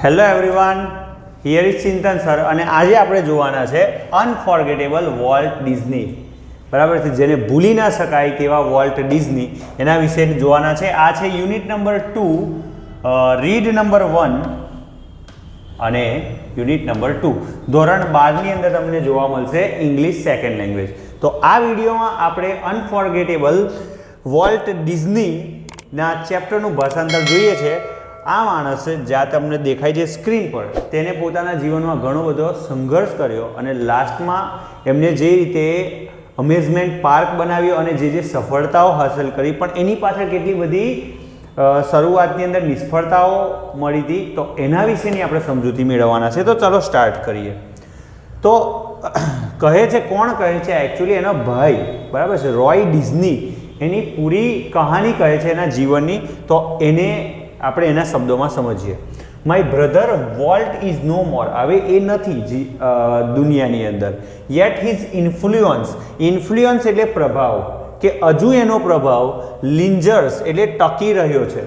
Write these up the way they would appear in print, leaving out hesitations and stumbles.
Hello everyone, here is Chintan sir અને આજે આપણે જોવાના છે અનફોર્ગેટેબલ વોલ્ટ ડિઝની, બરાબર છે, જેને ભૂલી ના શકાય તેવા વોલ્ટ ડિઝની, એના વિશે જોવાના છે. આ છે યુનિટ નંબર 2, રીડ નંબર 1 અને યુનિટ નંબર 2, ધોરણ 12ની અંદર તમને જોવા મળશે ઇંગ્લિશ સેકન્ડ લેંગ્વેજ. તો આ વિડીયોમાં આપણે અનફોર્ગેટેબલ વોલ્ટ ડિઝનીના ચેપ્ટરનું ભાષાંતર જોઈએ છે. આ માણસ જ્યાં તમને દેખાય છે સ્ક્રીન પર, તેને પોતાના જીવનમાં ઘણો બધો સંઘર્ષ કર્યો અને લાસ્ટમાં એમને જે રીતે અમેઝમેન્ટ પાર્ક બનાવ્યો અને જે સફળતાઓ હાંસલ કરી, પણ એની પાછળ કેટલી બધી શરૂઆતની અંદર નિષ્ફળતાઓ મળી હતી, તો એના વિશેની આપણે સમજૂતી મેળવવાના છે. તો ચાલો સ્ટાર્ટ કરીએ. તો કહે છે, કોણ કહે છે? એકચ્યુઅલી એનો ભાઈ, બરાબર છે, રોય ડિઝની એની પૂરી કહાની કહે છે એના જીવનની. તો એને આપણે એના શબ્દોમાં સમજીએ. My brother Walt is no more. હવે એ નથી દુનિયાની અંદર. યેટ હિઝ ઇન્ફ્લુઅન્સ એટલે પ્રભાવ, કે હજુ એનો પ્રભાવ લિંજર્સ એટલે ટકી રહ્યો છે.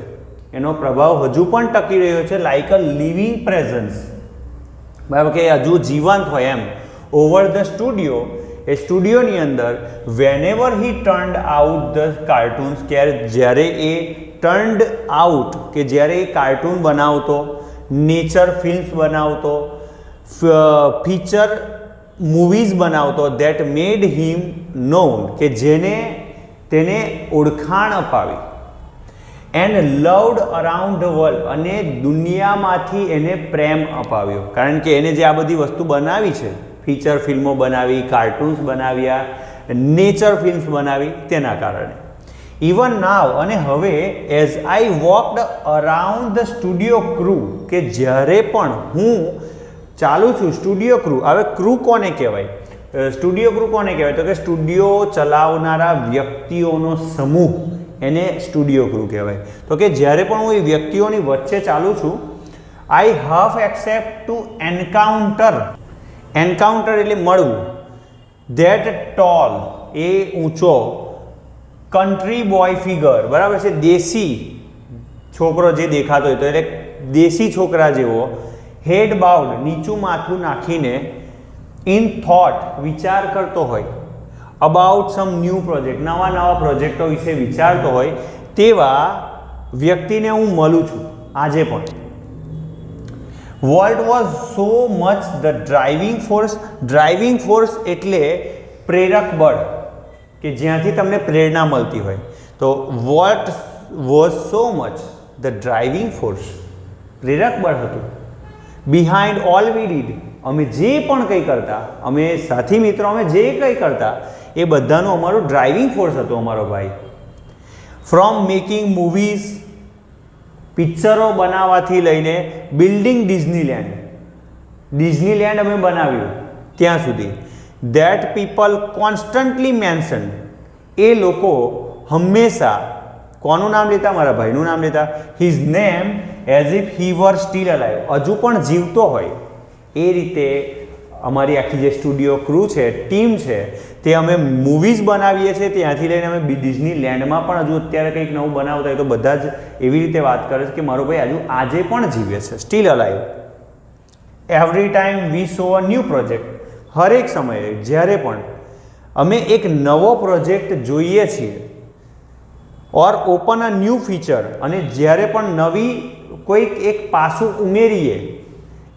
એનો પ્રભાવ હજુ પણ ટકી રહ્યો છે, લાઈક અ લિવિંગ પ્રેઝન્સ, બરાબર, કે હજુ જીવંત હોય એમ. ઓવર ધ સ્ટુડિયો, એ સ્ટુડિયોની અંદર વેનેવર હી ટર્ન્ડ આઉટ ધ કાર્ટૂન્સ, જ્યારે એ ટર્ન્ડ આઉટ કે જ્યારે એ કાર્ટૂન બનાવતો, નેચર ફિલ્મ્સ બનાવતો, ફીચર મૂવીઝ બનાવતો, ધેટ મેડ હિમ નોન, કે જેને તેને ઓળખાણ અપાવી, and loved around the world, અને દુનિયામાંથી એને પ્રેમ અપાવ્યો. કારણ કે એને જે આ બધી વસ્તુ બનાવી છે, ફીચર ફિલ્મો બનાવી, કાર્ટૂન્સ બનાવ્યા, નેચર ફિલ્મ્સ બનાવી, તેના કારણે. ઇવન નાવ, અને હવે as I walked around the studio crew, કે જ્યારે પણ હું ચાલું છું સ્ટુડિયો ક્રૂ. હવે ક્રૂ કોને કહેવાય? સ્ટુડિયો ક્રૂ કોને કહેવાય? તો કે સ્ટુડિયો ચલાવનારા વ્યક્તિઓનો સમૂહ, એને સ્ટુડિયો ક્રૂ કહેવાય. તો કે જ્યારે પણ હું એ વ્યક્તિઓની વચ્ચે ચાલું છું, આઈ હાફ એક્સેપ્ટ ટુ એન્કાઉન્ટર એટલે મળવું, ધેટ ટોલ, એ ઊંચો, કન્ટ્રી બોય ફિગર, બરાબર છે, દેશી છોકરો જે દેખાતો હોય, તો એટલે દેશી છોકરા જેવો, હેડ બાઉડ, નીચું માથું નાખીને, ઇન થોટ, વિચાર કરતો હોય, અબાઉટ સમ ન્યૂ પ્રોજેક્ટ, નવા પ્રોજેક્ટો વિશે વિચારતો હોય, તેવા વ્યક્તિને હું મળું છું આજે પણ. Volt was so much the driving force એટલે પ્રેરક બળ, કે જ્યાંથી તમને પ્રેરણા મળતી હોય. તો volt was so much the driving force, પ્રેરક બળ હતું. બિહાઇન્ડ ઓલ વી ડીડ, અમે જે પણ કંઈ કરતા, અમે સાથી મિત્રો, અમે જે કંઈ કરતા, એ બધાનું અમારું ડ્રાઇવિંગ ફોર્સ હતો અમારો ભાઈ. ફ્રોમ મેકિંગ મૂવીઝ, પિક્ચરો બનાવવાથી લઈને, બિલ્ડિંગ ડિઝનીલેન્ડ અમે બનાવ્યું ત્યાં સુધી, ધેટ પીપલ કોન્સ્ટન્ટલી મેન્શન, એ લોકો હંમેશા કોનું નામ લેતા? મારા ભાઈનું નામ લેતા. His name as if he were still alive, હજુ પણ જીવતો હોય એ રીતે. અમારી આખી જે સ્ટુડિયો ક્રૂ છે, ટીમ છે, તે અમે મૂવીઝ બનાવીએ છીએ, ત્યાંથી લઈને અમે ડિઝનીલેન્ડમાં પણ હજુ અત્યારે કંઈક નવું બનાવતા હોય તો બધા જ એવી રીતે વાત કરે છે કે મારો ભાઈ હજુ આજે પણ જીવે છે, still alive. Every time we saw a new project, હરેક સમયે જ્યારે પણ અમે એક નવો પ્રોજેક્ટ જોઈએ છીએ, ઓર ઓપન અ ન્યૂ ફીચર, અને જ્યારે પણ નવી કોઈક એક પાસું ઉમેરીએ,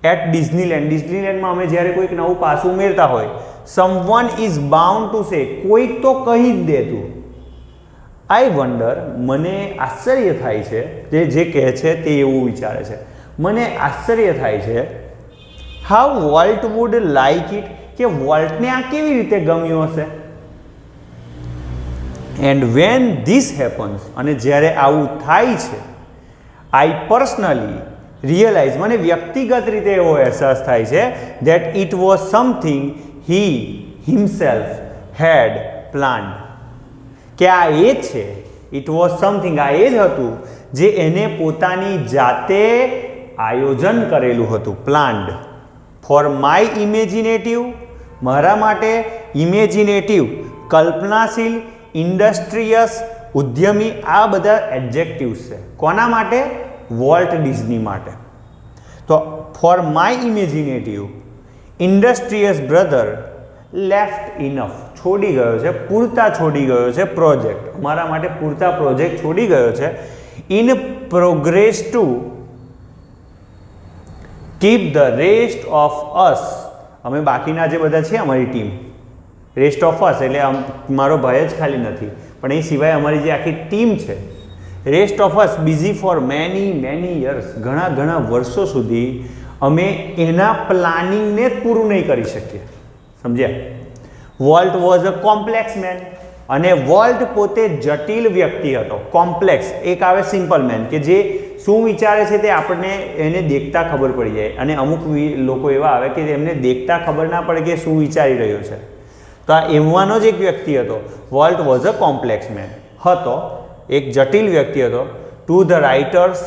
એટ ડિઝનીલેન્ડમાં અમે જ્યારે કોઈક નવું પાસું ઉમેરતા હોય, someone is bound to say, કોઈક તો કહી જ દેતું. આઈ વન્ડર, મને આશ્ચર્ય થાય છે, જે કહે છે તે એવું વિચારે છે, મને આશ્ચર્ય થાય છે, how volt would like it, કે વોલ્ટને આ કેવી રીતે ગમ્યું હશે. એન્ડ વેન ધીસ હેપન્સ, અને જ્યારે આવું થાય છે, આઈ પર્સનલી રિયલાઇઝ, મને વ્યક્તિગત રીતે એવો અહેસાસ થાય છે, that it was something he himself had planned, કે આ એ જ છે. ઇટ વોઝ સમથિંગ, આ એ જ હતું જે એને પોતાની જાતે આયોજન કરેલું હતું, પ્લાન્ડ. ફોર માય ઇમેજિનેટિવ, મારા માટે ઇમેજિનેટિવ, કલ્પનાશીલ, ઇન્ડસ્ટ્રીયસ, ઉદ્યમી, આ બધા એડજેક્ટિવ્સ છે. કોના માટે? વોલ્ટ ડિઝની માટે. તો for my imaginative ઇન્ડસ્ટ્રીયસ brother left enough, છોડી ગયો છે, પૂરતા છોડી ગયો છે પ્રોજેક્ટ, અમારા માટે પૂરતા પ્રોજેક્ટ છોડી ગયો છે. In progress to keep the rest of us, અમે બાકીના જે બધા છે અમારી ટીમ, રેસ્ટ ઓફ અસ એટલે મારો ભાઈ જ ખાલી નથી પણ એ સિવાય અમારી જે આખી ટીમ છે, rest of us busy for many years, ઘણા વર્ષો સુધી અમે એના પ્લાનિંગને જ પૂરું નહીં કરી શકીએ. સમજ્યા? Walt was a complex man, અને વોલ્ટ પોતે જટિલ વ્યક્તિ હતો. કોમ્પ્લેક્સ એક આવે સિમ્પલ મેન કે જે શું વિચારે છે તે આપણને એને દેખતા ખબર પડી જાય, અને અમુક લોકો એવા આવે કે એમને દેખતા ખબર ના પડે કે શું વિચારી રહ્યો છે. તો આ એવાનો જ એક વ્યક્તિ હતો. Walt was a complex man હતો, એક જટિલ વ્યક્તિ હતો. ટુ ધ રાઇટર્સ,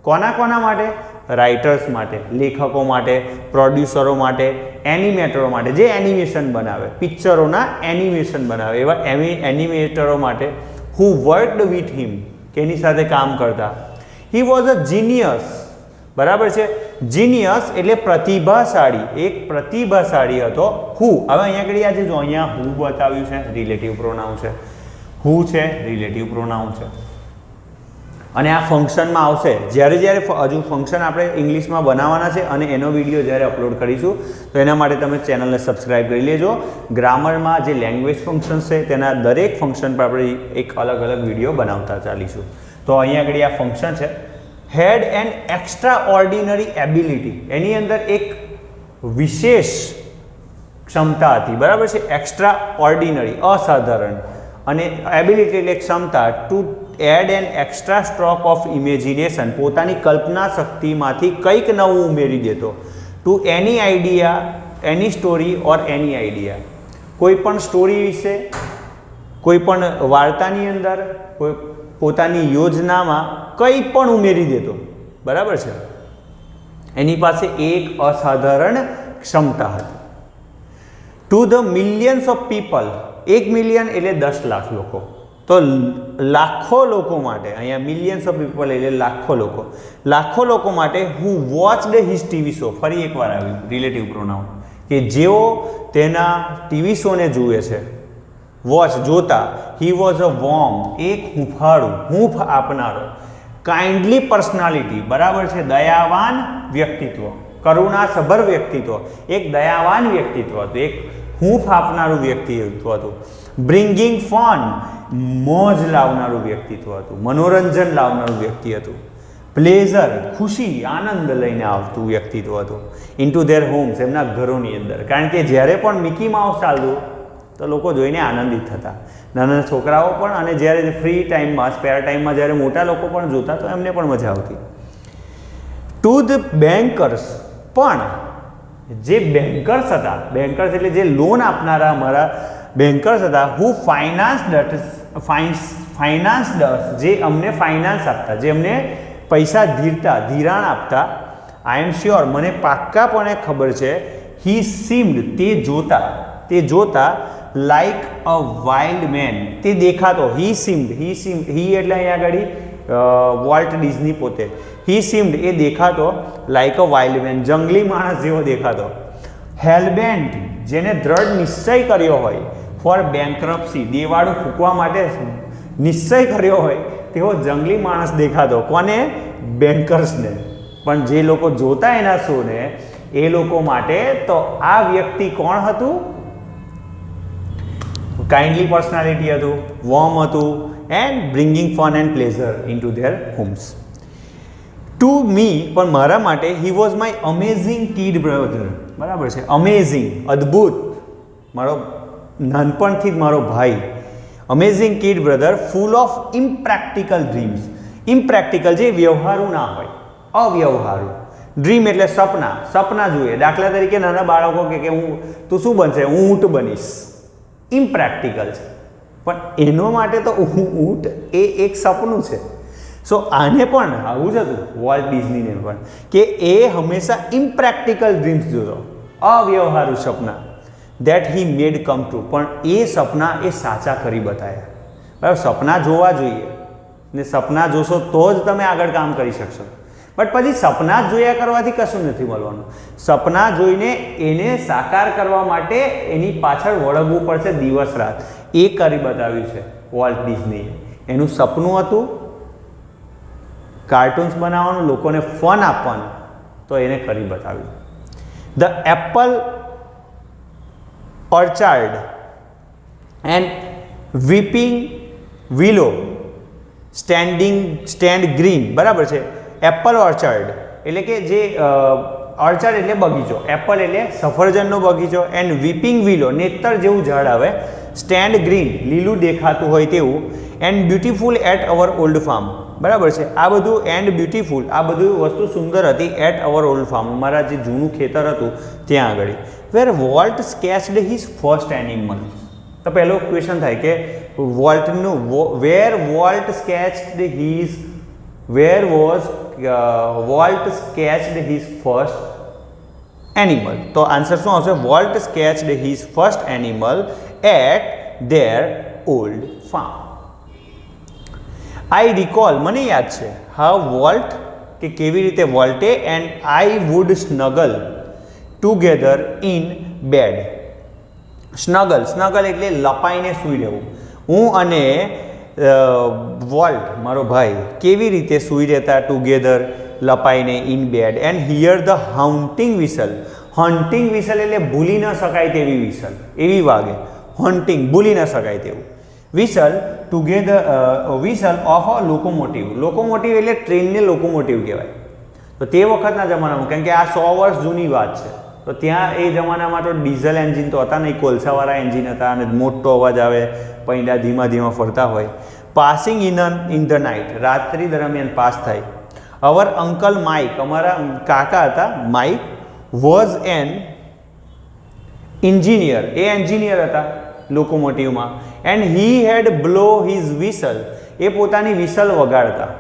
કોના માટે? રાઇટર્સ માટે, લેખકો માટે, પ્રોડ્યુસરો માટે, એનિમેટરો માટે, જે એનિમેશન બનાવે, પિક્ચરોના એનિમેશન બનાવે એવા એનિમેટરો માટે, હુ વર્કડ વિથ હિમ, કે એની સાથે કામ કરતા. હી વોઝ અ જીનિયસ, બરાબર છે? જીનિયસ એટલે પ્રતિભાશાળી, એક પ્રતિભાશાળી હતો. હુ, હવે અહીંયા આગળ આજે જો અહીંયા હુ બતાવ્યું છે, રિલેટિવ પ્રોનાઉન છે. હુ છે રિલેટિવ પ્રોનાઉન છે, અને આ ફંક્શનમાં આવશે જ્યારે હજુ ફંક્શન આપણે ઇંગ્લિશમાં બનાવવાના છે, અને એનો વિડીયો જ્યારે અપલોડ કરીશું તો એના માટે તમે ચેનલને સબસ્ક્રાઈબ કરી લેજો. ગ્રામરમાં જે લેંગ્વેજ ફંક્શન છે તેના દરેક ફંક્શન પર આપણે એક અલગ વિડીયો બનાવતા ચાલીશું. તો અહીંયા આગળ આ ફંક્શન છે. Had an extraordinary ability, એની અંદર એક વિશેષ ક્ષમતા હતી, બરાબર છે? એક્સ્ટ્રા ઓર્ડિનરી, અસાધારણ, અને એબિલિટી એટલે ક્ષમતા. To add an extra stroke of imagination, પોતાની કલ્પના શક્તિમાંથી કંઈક નવું ઉમેરી દેતો. To any idea, any story or any idea, કોઈ પણ સ્ટોરી વિશે, કોઈ પણ વાર્તાની અંદર, કોઈ પોતાની યોજનામાં કંઈ પણ ઉમેરી દેતો, બરાબર છે? એની પાસે એક અસાધારણ ક્ષમતા હતી. To the millions of people, 1 million એટલે 10 લાખ લોકો, તો લાખો લોકો માટે, અહીંયા મિલિયન્સ ઓફ પીપલ એટલે લાખો લોકો માટે, હું વોચડ હિઝ ટીવી શો, ફરી એકવાર આવ્યું રિલેટિવ પ્રોનાઉન, કે જેઓ તેના ટીવી શોને જુએ છે. વોચ, જોતા. હી વોઝ અ વોર્મ, એક હૂંફાળું, હૂંફ આપનારો. કાઇન્ડલી પર્સનાલિટી, બરાબર છે? દયાવાન વ્યક્તિત્વ, કરુણાસભર વ્યક્તિત્વ, એક દયાવાન વ્યક્તિત્વ હતું, એક હૂંફ આપનારું વ્યક્તિત્વ હતું. બ્રિંગિંગ ફન, મોજ લાવનારું વ્યક્તિત્વ હતું, મનોરંજન લાવનારું વ્યક્તિ હતું. પ્લેઝર, ખુશી, આનંદ લઈને આવતું વ્યક્તિત્વ હતું. ઇન્ટુ ધેર હોમ્સ, એમના ઘરોની અંદર, કારણ કે જ્યારે પણ મિકી માઉસ ચાલતું તો લોકો જોઈને આનંદિત થતા, નાના છોકરાઓ પણ, અને જ્યારે ફ્રી ટાઈમમાં, સ્પેર ટાઈમમાં જ્યારે મોટા લોકો પણ જોતા તો એમને પણ મજા આવતી. ટુ ધ બેન્કર્સ, પણ જે બેન્કર્સ હતા, બેન્કર્સ એટલે જે લોન આપનારા અમારા બેન્કર્સ હતા, હુ ફાઇનાન્સ્ડ અસ, જે અમને ફાઇનાન્સ આપતા, જે અમને પૈસા ધિરાણ આપતા. આઈ એમ શ્યોર, મને પાક્કાપણે ખબર છે. હી સીમ્ડ, તે જોતા લાઈક અ વાઇલ્ડ મેન, તે દેખાતો. હી સીમ્ડ, હી એટલે અહીંયા આગળ વોલ્ટ ડિઝની પોતે. હી સીમ્ડ, એ દેખાતો લાઈક અ વાઇલ્ડ મેન, જંગલી માણસ જેવો દેખાતો. હેલબેન્ટ, જેને દ્રઢ નિશ્ચય કર્યો હોય, ફોર બેન્કરપ્સી, દેવાળું ફૂંકવા માટે નિશ્ચય કર્યો હોય તેવો જંગલી માણસ દેખાતો. કોને? બેન્કર્સને. પણ જે લોકો જોતા એના શોને, એ લોકો માટે તો આ વ્યક્તિ કોણ હતું? કાઇન્ડલી પર્સનાલિટી હતું, વોર્મ હતું, and bringing fun and pleasure into their homes. To me, પણ મારા માટે, he was my amazing kid brother, બરાબર છે? અમેઝિંગ, અદ્ભુત, મારો નાનપણથી જ મારો ભાઈ. Amazing kid brother, full of impractical dreams. Impractical જે વ્યવહારુ ના હોય, અવ્યવહારુ. ડ્રીમ એટલે સપના જુએ. દાખલા તરીકે નાના બાળકો કે તું શું બનશે? હું ઊંટ બનીશ. ઇમ્પ્રેક્ટિકલ છે, પણ એનો માટે તો ઊંટ એ એક સપનું છે. સો આને પણ આવું જ હતું વોલ્ટ ડિઝનીને પણ, કે એ હંમેશા ઇમ્પ્રેક્ટિકલ ડ્રીમ્સ જોતો, અવ્યવહારુ સપના. That he made come true, પણ એ સપના એ સાચા કરી બતાવ્યા. બરાબર? સપના જોવા જોઈએ, ને સપના જોશો તો જ તમે આગળ કામ કરી શકશો. બટ પછી સપના જ જોયા કરવાથી કશું નથી મળવાનું. સપના જોઈને એને સાકાર કરવા માટે એની પાછળ વળગવું પડશે દિવસ રાત. એ કરી બતાવ્યું છે વોલ્ટ ડિઝનીએ. એનું સપનું હતું કાર્ટૂન્સ બનાવવાનું, લોકોને ફન આપવાનું, તો એને કરી બતાવ્યું. The apple orchard and weeping willow stand green, બરાબર છે. એપલ ઓર્ચાર્ડ એટલે કે જે ઓર્ચાર્ડ એટલે બગીચો, એપલ એટલે સફરજનનો બગીચો, એન્ડ વીપિંગ વિલો નેતર જેવું ઝાડ આવે, સ્ટેન્ડ ગ્રીન લીલું દેખાતું હોય તેવું, and beautiful at our old farm, બરાબર છે. આ બધું એન્ડ બ્યુટીફુલ, આ બધું વસ્તુ સુંદર હતી એટ અવર ઓલ્ડ ફાર્મ, અમારા જે જૂનું ખેતર હતું ત્યાં આગળ. Where Walt sketched his first animal. તો પહેલો ક્વેશ્ચન થાય કે વોલ્ટનું where Walt sketched his where was Walt sketched his first animal. તો આન્સર શું આવશે? Walt sketched his first animal at their old farm. I recall, મને યાદ છે, હાઉ વોલ્ટ કે કેવી રીતે વોલ્ટે and I would snuggle together in bed. Snuggle એટલે લપાઈને સૂઈ રહેવું. હું અને વોલ્ટ મારો ભાઈ કેવી રીતે સૂઈ રહેતા ટુગેધર લપાઈને in bed, and hear the haunting whistle. Hunting whistle એટલે ભૂલી ન શકાય તેવી વિસલ, એવી વાગે. હન્ટિંગ ભૂલી ન શકાય તેવું whistle together whistle of a locomotive. Locomotive એટલે ટ્રેનને લોકોમોટિવ કહેવાય. તો તે વખતના જમાનામાં, કારણ કે આ 100 વર્ષ જૂની વાત છે, તો ત્યાં એ જમાનામાં તો ડીઝલ એન્જિન તો હતા નહીં, કોલસાવાળા એન્જિન હતા અને મોટો અવાજ આવે, પૈડા ધીમા ધીમા ફરતા હોય. પાસિંગ ઇન ધ નાઇટ, રાત્રિ દરમિયાન પાસ થાય. અવર અંકલ માઇક, અમારા કાકા હતા માઇક, વોઝ એન એન્જિનિયર, એ એન્જિનિયર હતા લોકોમોટિવમાં, and he had blow his whistle, એ પોતાની વિસલ વગાડતા.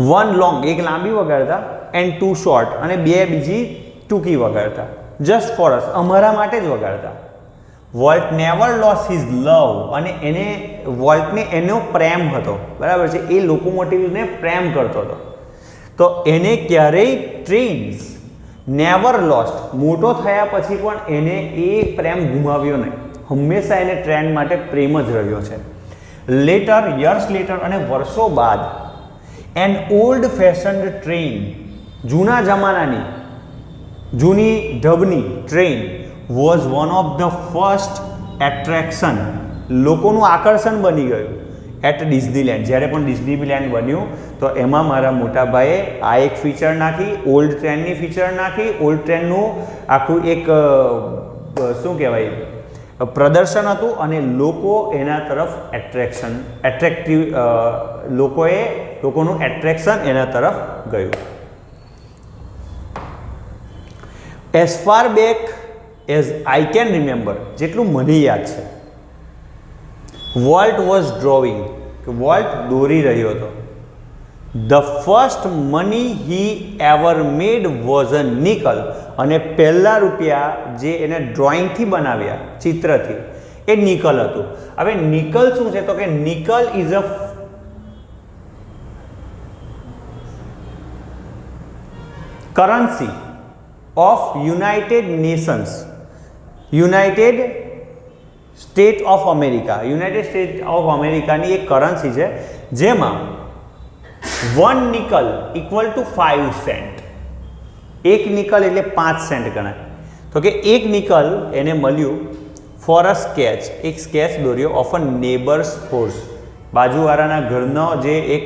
વન લોંગ, એક લાંબી વગાડતા, એન્ડ ટુ શોર્ટ, અને બે બીજી ટૂંકી વગાડતા. જસ્ટ ફોર અસ, અમારા માટે જ વગાડતા. વોલ્ટ નેવર લોસ હિઝ લવ, અને એને વોલ્ટને એનો પ્રેમ હતો, બરાબર છે. એ લોકોમોટિવને પ્રેમ કરતો હતો. તો એને ક્યારેય ટ્રેન્સ નેવર લોસ્ટ, મોટો થયા પછી પણ એને એ પ્રેમ ગુમાવ્યો નહીં. હંમેશા એને ટ્રેન માટે પ્રેમ જ રહ્યો છે. લેટર, યર્સ લેટર, અને વર્ષો બાદ, એન ઓલ્ડ ફેશન્ડ ટ્રેન, જૂના જમાનાની જૂની ઢબની train, was one of the first attraction, લોકોનું આકર્ષણ બની ગયું એટ ડિઝનીલેન્ડ. જ્યારે પણ ડિઝનીલેન્ડ બન્યું તો એમાં મારા મોટા ભાઈએ આ એક ફીચર નાખી, ઓલ્ડ ટ્રેનની ફીચર નાખી. ઓલ્ડ ટ્રેનનું આખું એક શું કહેવાય પ્રદર્શન હતું, અને લોકો એના તરફ લોકોનું એટ્રેક્શન એના તરફ ગયું. As far back as I can remember, જેટલું મને યાદ છે, વોલ્ટ વોઝ ડ્રોઈંગ, કે વોલ્ટ દોરી રહ્યો હતો. The first money he ever made was a nickel, અને પહેલા રૂપિયા જે એને ડ્રોઈંગથી બનાવ્યા, ચિત્રથી, એ નિકલ હતું. હવે નિકલ શું છે? તો કે nickel is a currency of United Nations, United state of America. United state of અમેરિકાની એક કરન્સી છે જેમાં 1 નિકલ ઇક્વલ ટુ 5 સેન્ટ. એક નિકલ એટલે 5 સેન્ટ ગણાય. તો કે એક નિકલ એને મળ્યું ફોર અ સ્કેચ, એક સ્કેચ દોર્યો ઓફ અ નેબર્સ હોર્સ, બાજુવાળાના ઘરનો જે એક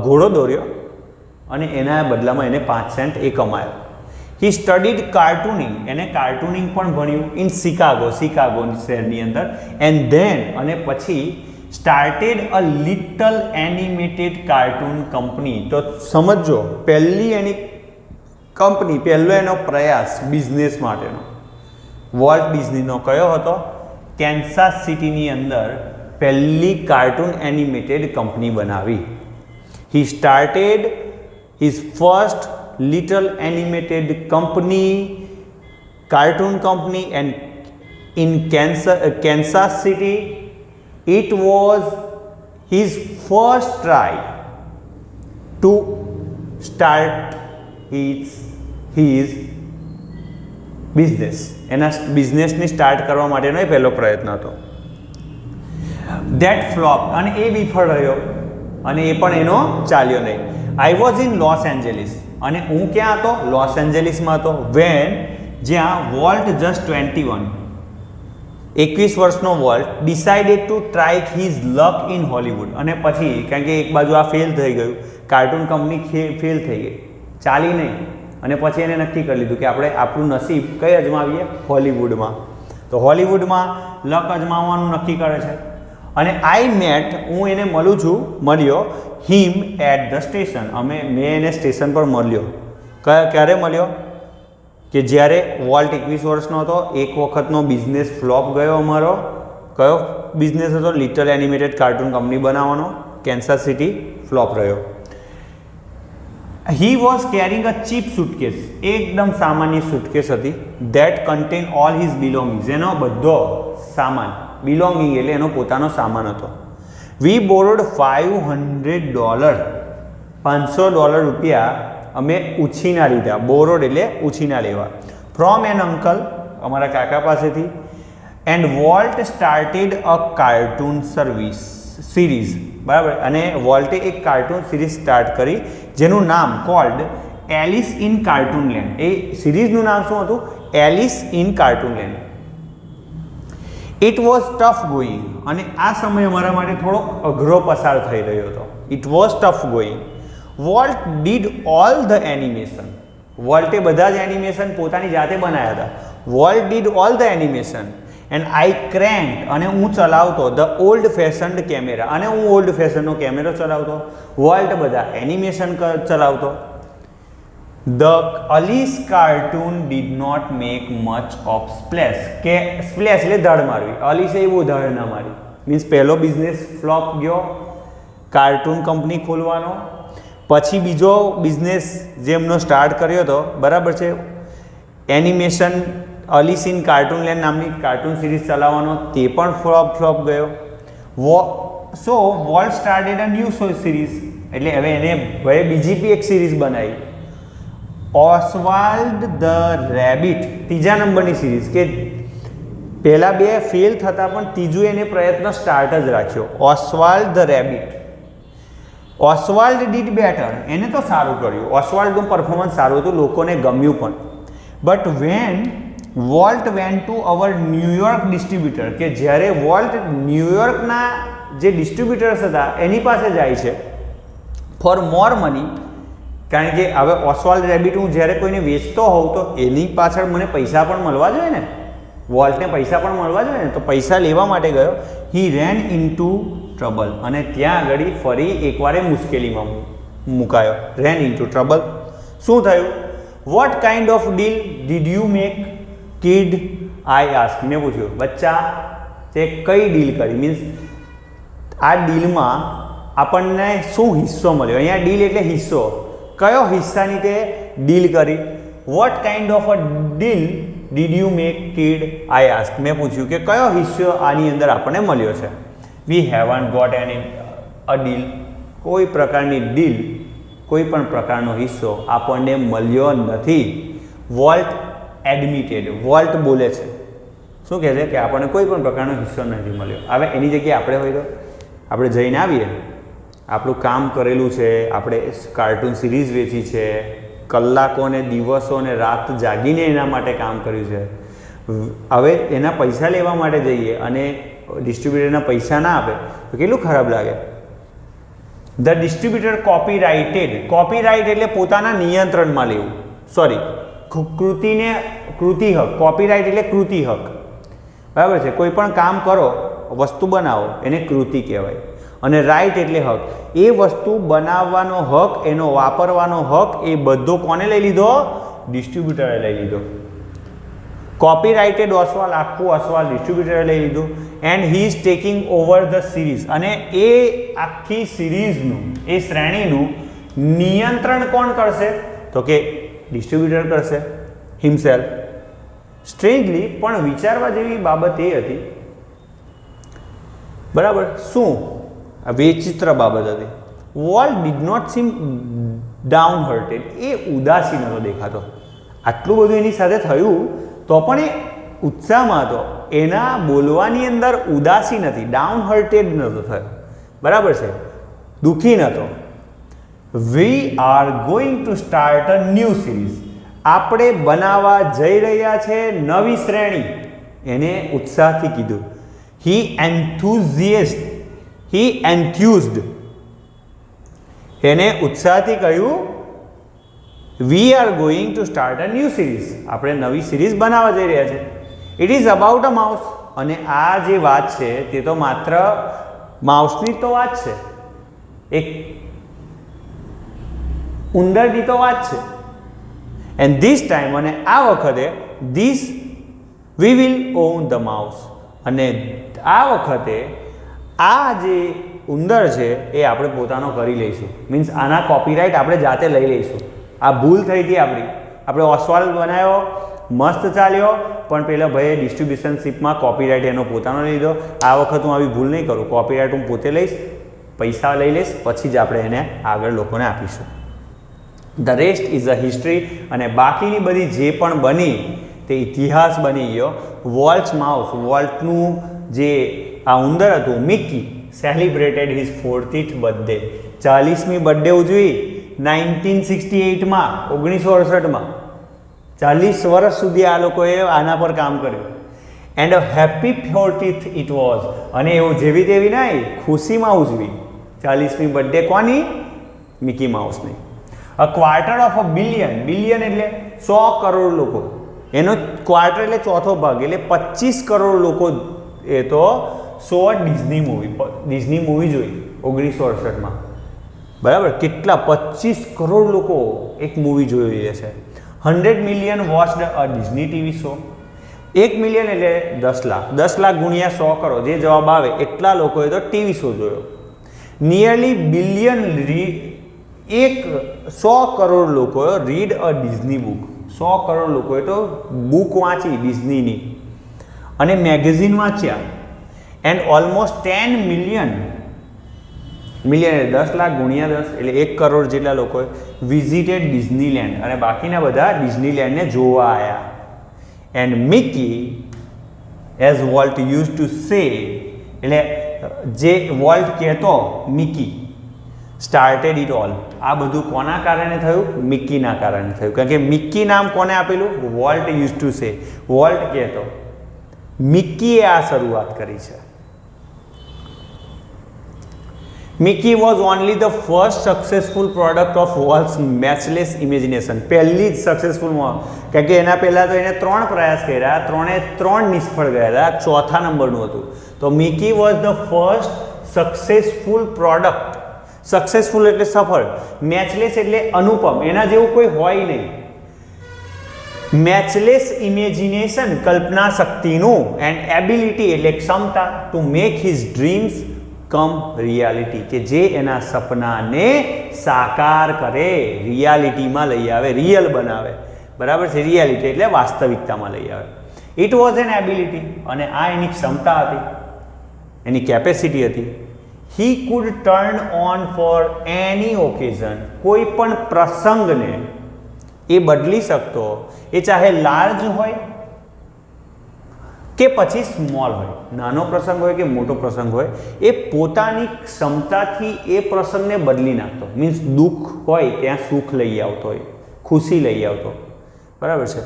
ઘોડો દોર્યો, અને એના બદલામાં એને 5 સેન્ટ એ કમાયો. હી સ્ટડીડ કાર્ટૂનિંગ, એને કાર્ટૂનિંગ પણ ભણ્યું ઇન શિકાગો શહેરની અંદર. એન્ડ ધેન, અને પછી started a little animated cartoon company. તો સમજો, પહેલી એની કંપની, પહેલો એનો પ્રયાસ બિઝનેસ માટેનો વોલ્ટ ડિઝનીનો કયો હતો? કેન્સાસ સિટીની અંદર પહેલી કાર્ટૂન એનિમેટેડ કંપની બનાવી. He started his first little animated company, cartoon company, and in Kansas City. It was his first try to start his business, એના બિઝનેસની સ્ટાર્ટ કરવા માટેનો એ પહેલો પ્રયત્ન હતો. ધેટ ફ્લોપ, અને એ વિફળ રહ્યો અને એ પણ એનો ચાલ્યો નહીં. I was in Los Angeles, અને હું ક્યાં હતો? લોસ એન્જલિસમાં હતો. વેન, જ્યાં વોલ્ટ જસ્ટ 21 વર્ષનો volt decided to try his luck in Hollywood, અને પછી કારણ કે એક બાજુ આ ફેલ થઈ ગયું, કાર્ટૂન કંપની ફેલ થઈ ગઈ, ચાલી નહીં, અને પછી એને નક્કી કરી લીધું કે આપણે આપણું નસીબ કઈ અજમાવીએ? હોલિવૂડમાં. તો હોલિવૂડમાં લક અજમાવવાનું નક્કી કરે છે. અને આઈ મેટ, હું એને મળ્યો હિમ એટ ધ સ્ટેશન, મેં એને સ્ટેશન પર મળ્યો. ક્યારે મળ્યો? કે જ્યારે વોલ્ટ 21 વર્ષનો હતો, એક વખતનો બિઝનેસ ફ્લોપ ગયો અમારો. કયો બિઝનેસ હતો? લિટલ એનિમેટેડ કાર્ટૂન કંપની બનાવવાનો, કેન્સસ સિટી, ફ્લોપ રહ્યો. He was carrying a cheap suitcase, એકદમ સામાન્ય સુટકેસ હતી. That contain all his belongings, એનો બધો સામાન, બિલોંગિંગ એટલે એનો પોતાનો સામાન હતો. વી બોરોડ $500, $500 અમે ઉછીના લીધા. બોરોડ એટલે ઉછીના લેવા. ફ્રોમ એન અંકલ, અમારા કાકા પાસેથી. And volt started a cartoon series, બરાબર. અને વોલ્ટે એક કાર્ટૂન સિરીઝ સ્ટાર્ટ કરી જેનું નામ called Alice in cartoon land. એ સિરીઝનું નામ શું હતું? Alice in cartoon land. It was tough going, અને આ સમય અમારા માટે થોડો અઘરો પસાર થઈ રહ્યો હતો. It was tough going. Walt did all the animation, વોલ્ટે બધા જ એનિમેશન પોતાની જાતે બનાવ્યા હતા. Walt did all the animation and I cranked, અને હું ચલાવતો ધ ઓલ્ડ ફેશન્ડ કેમેરા, અને હું ઓલ્ડ ફેશનનો કેમેરો ચલાવતો. વોલ્ટ બધા એનિમેશન ચલાવતો. The Alice cartoon did not make much of splash, કે સ્પ્લેશ એટલે ધડ મારવી. અલીસે એવું ધડ ના મારી, મીન્સ પહેલો બિઝનેસ ફ્લોપ ગયો, કાર્ટૂન કંપની ખોલવાનો. પછી બીજો બિઝનેસ જે એમનો સ્ટાર્ટ કર્યો હતો, બરાબર છે, animation Alice in cartoon land નામની કાર્ટૂન સિરીઝ ચલાવવાનો, તે પણ ફ્લોપ ગયો. So Walt started a new series, એટલે હવે એને ભાઈ બીજી એક સિરીઝ બનાવી, ઓસ્વાલ્ડ ધ રેબિટ, ત્રીજા નંબરની સિરીઝ, કે પહેલા બે ફેલ થતા પણ ત્રીજું એને પ્રયત્ન સ્ટાર્ટ જ રાખ્યો. ઓસ્વાલ્ડ ધ રેબિટ. ઓસ્વાલ્ડ ડીડ બેટર, એને તો સારું કર્યું, ઓસ્વાલ્ડનું પરફોર્મન્સ સારું હતું, લોકોને ગમ્યું પણ. But when Walt went to our New York distributor, કે જ્યારે વોલ્ટ ન્યૂયોર્કના જે ડિસ્ટ્રીબ્યુટર્સ હતા એની પાસે જાય છે ફોર મોર મની, કારણ કે હવે ઓસ્વાલ્ડ રેબિટ હું જ્યારે કોઈને વેચતો હોઉં તો એની પાછળ મને પૈસા પણ મળવા જોઈએ ને, વોલ્ટને પૈસા પણ મળવા જોઈએ ને, તો પૈસા લેવા માટે ગયો. હી રેન ઇન ટુ ટ્રબલ, અને ત્યાં આગળ ફરી એકવારે મુશ્કેલીમાં મુકાયો. રેન ઇન ટુ ટ્રબલ. શું થયું? What kind of deal did you make kid? I ask, મેં પૂછ્યું, બચ્ચા તે કઈ ડીલ કરી? મીન્સ આ ડીલમાં આપણને શું હિસ્સો મળ્યો? અહીંયા ડીલ એટલે હિસ્સો. કયો હિસ્સાની તે ડીલ કરી? What kind of a deal did you make kid? I ask, મેં પૂછ્યું કે કયો હિસ્સો આની અંદર આપણને મળ્યો છે? વી હેવન્ટ ગોટ એની અ ડીલ, કોઈ પ્રકારની ડીલ, કોઈ પણ પ્રકારનો હિસ્સો આપણને મળ્યો નથી. વોલ્ટ એડમિટેડ, વોલ્ટ બોલે છે, શું કહે છે? કે આપણને કોઈ પણ પ્રકારનો હિસ્સો નથી મળ્યો. હવે એની જગ્યાએ આપણે હોય તો આપણે જઈને આવીએ, આપણું કામ કરેલું છે, આપણે કાર્ટૂન સિરીઝ વેચી છે, કલાકો ને દિવસો ને રાત જાગીને એના માટે કામ કર્યું છે. હવે એના પૈસા લેવા માટે જઈએ અને ડિસ્ટ્રીબ્યુટરના પૈસા ના આપે તો કેટલું ખરાબ લાગે. ધ ડિસ્ટ્રીબ્યુટર કોપીરાઇટેડ, કોપીરાઇટ એટલે પોતાના નિયંત્રણમાં લેવું, સોરી, કૃતિ હક. કોપીરાઇટ એટલે કૃતિ હક, બરાબર છે. કોઈ પણ કામ કરો, વસ્તુ બનાવો, એને કૃતિ કહેવાય. અને રાઇટ એટલે હક. એ વસ્તુ બનાવવાનો હક, એનો વાપરવાનો હક, એ બધો કોને લઈ લીધો? ડિસ્ટ્રીબ્યુટરે લઈ લીધો. કોપીરાઇટેડ ઓસ્વાલ, આખું ઓસ્વાલ ડિસ્ટ્રીબ્યુટરે લઈ લીધું. And he is taking over the series, અને એ આખી સિરીઝનું, એ શ્રેણીનું નિયંત્રણ કોણ કરશે? તો કે ડિસ્ટ્રીબ્યુટર કરશે હિમસેલ્ફ. સ્ટ્રેન્જલી, પણ વિચારવા જેવી બાબત એ હતી, બરાબર, શું વિચિત્ર બાબત હતી. Walt did not seem downhearted, એ ઉદાસી નહોતો દેખાતો. આટલું બધું એની સાથે થયું તો પણ એ ઉત્સાહમાં હતો, એના બોલવાની અંદર ઉદાસી નથી, ડાઉન હર્ટેડ નહોતો થયો. બરાબર છે, દુઃખી નહોતો. We are going to start a new series, આપણે બનાવવા જઈ રહ્યા છે નવી શ્રેણી, એને ઉત્સાહથી કીધું. હી એન્થ્યુઝડ, એને ઉત્સાહથી કહ્યું we are going to start a new series, આપણે નવી સિરીઝ બનાવવા જઈ રહ્યા છે. It is about a mouse, અને આ જે વાત છે તે તો માત્ર માઉસની તો વાત છે, એક ઉંદરની તો વાત છે. એન્ડ ધીસ ટાઈમ, અને આ વખતે this we will on the mouse, અને આ વખતે આ જે ઉંદર છે એ આપણે પોતાનો કરી લઈશું. મીન્સ આના કોપીરાઇટ આપણે જાતે લઈ લઈશું. આ ભૂલ થઈ હતી આપણી, આપણે ઓસ્વાલ્ડ બનાવ્યો, મસ્ત ચાલ્યો, પણ પેલા ભાઈએ ડિસ્ટ્રીબ્યુશનશીપમાં કોપીરાઇટ એનો પોતાનો લીધો. આ વખત હું આવી ભૂલ નહીં કરું, કોપીરાઇટ હું પોતે લઈશ, પૈસા લઈ લઈશ, પછી જ આપણે એને આગળ લોકોને આપીશું. The rest is a history, અને બાકીની બધી જે પણ બની તે ઇતિહાસ બની ગયો. વોલ્ટ્સ માઉસ, વોલ્ટનું જે આ ઉંદર હતું Mickey, celebrated his 40th birthday, 40મી બર્થડે ઉજવી 1968માં, 1968માં. 40 વર્ષ સુધી આ લોકોએ આના પર કામ કર્યું. And a happy 40th it was, અને એવું જેવી તેવી નહીં, ખુશીમાં ઉજવી 40મી બર્થડે. કોની? મિકી માઉસની. A quarter of a billion, billion એટલે 100 કરોડ લોકો, એનો ક્વાર્ટર એટલે ચોથો ભાગ, એટલે 25 કરોડ લોકો એ તો 100 ડિઝની મૂવી જોઈ 1968માં. બરાબર, કેટલા 25 કરોડ લોકો એક મૂવી જોઈ છે. 100 મિલિયન વોચ્ડ અ ડિઝની ટીવી શો. 1 મિલિયન એટલે 10 લાખ, 10 લાખ ગુણ્યા 100 કરો, જે જવાબ આવે એટલા લોકોએ તો ટીવી શો જોયો. નિયરલી બિલિયન, 100 કરોડ લોકોએ read a Disney book, 100 crore લોકોએ તો બુક વાંચી ડિઝનીની, અને મેગેઝિન વાંચ્યા. એન્ડ ઓલમોસ્ટ 10 મિલિયન, મિલિયન એટલે 10 લાખ ગુણ્યા 10 એટલે 1 કરોડ જેટલા લોકોએ વિઝિટેડ ડિઝનીલેન્ડ, અને બાકીના બધા ડિઝનીલેન્ડને જોવા આવ્યા. And Mickey, as volt use to સે, એટલે જે વોલ્ટ કહેતો મિકી, સ્ટાર્ટેડ ઇટ ઓલ. આ બધું કોના કારણે થયું? મિકીના કારણે થયું. કારણ કે મિકી નામ કોને આપેલું? Walt use to say, Walt કહેતો, મિકીએ આ શરૂઆત કરી છે. Mickey was only the first successful product of Walt's matchless imagination. પહેલી જ સક્સેસફુલમાં, કારણ કે એના પહેલાં તો એને 3 પ્રયાસ કર્યા, 3 નિષ્ફળ ગયા હતા, ચોથા નંબરનું હતું. તો Mickey was the first successful product. Successful એટલે સફળ, મેચલેસ એટલે અનુપમ, એના જેવું કોઈ હોય નહીં. મેચલેસ ઇમેજિનેશન, કલ્પના શક્તિનું, એન્ડ એબિલિટી એટલે ક્ષમતા, to make his dreams come reality, કે જે એના સપનાને સાકાર કરે, રિયાલિટીમાં લઈ આવે, રિયલ બનાવે. બરાબર છે, રિયાલિટી એટલે વાસ્તવિકતામાં લઈ આવે. ઇટ વોઝ એન એબિલિટી, અને આ એની ક્ષમતા હતી, એની કેપેસિટી હતી. He could turn on for any occasion, કોઈ પણ પ્રસંગને એ બદલી શકતો, એ ચાહે લાર્જ હોય કે પછી સ્મોલ હોય, નાનો પ્રસંગ હોય કે મોટો પ્રસંગ હોય, એ પોતાની ક્ષમતાથી એ પ્રસંગને બદલી નાખતો. મીન્સ દુઃખ હોય ત્યાં સુખ લઈ આવતો હોય, ખુશી લઈ આવતો. બરાબર છે.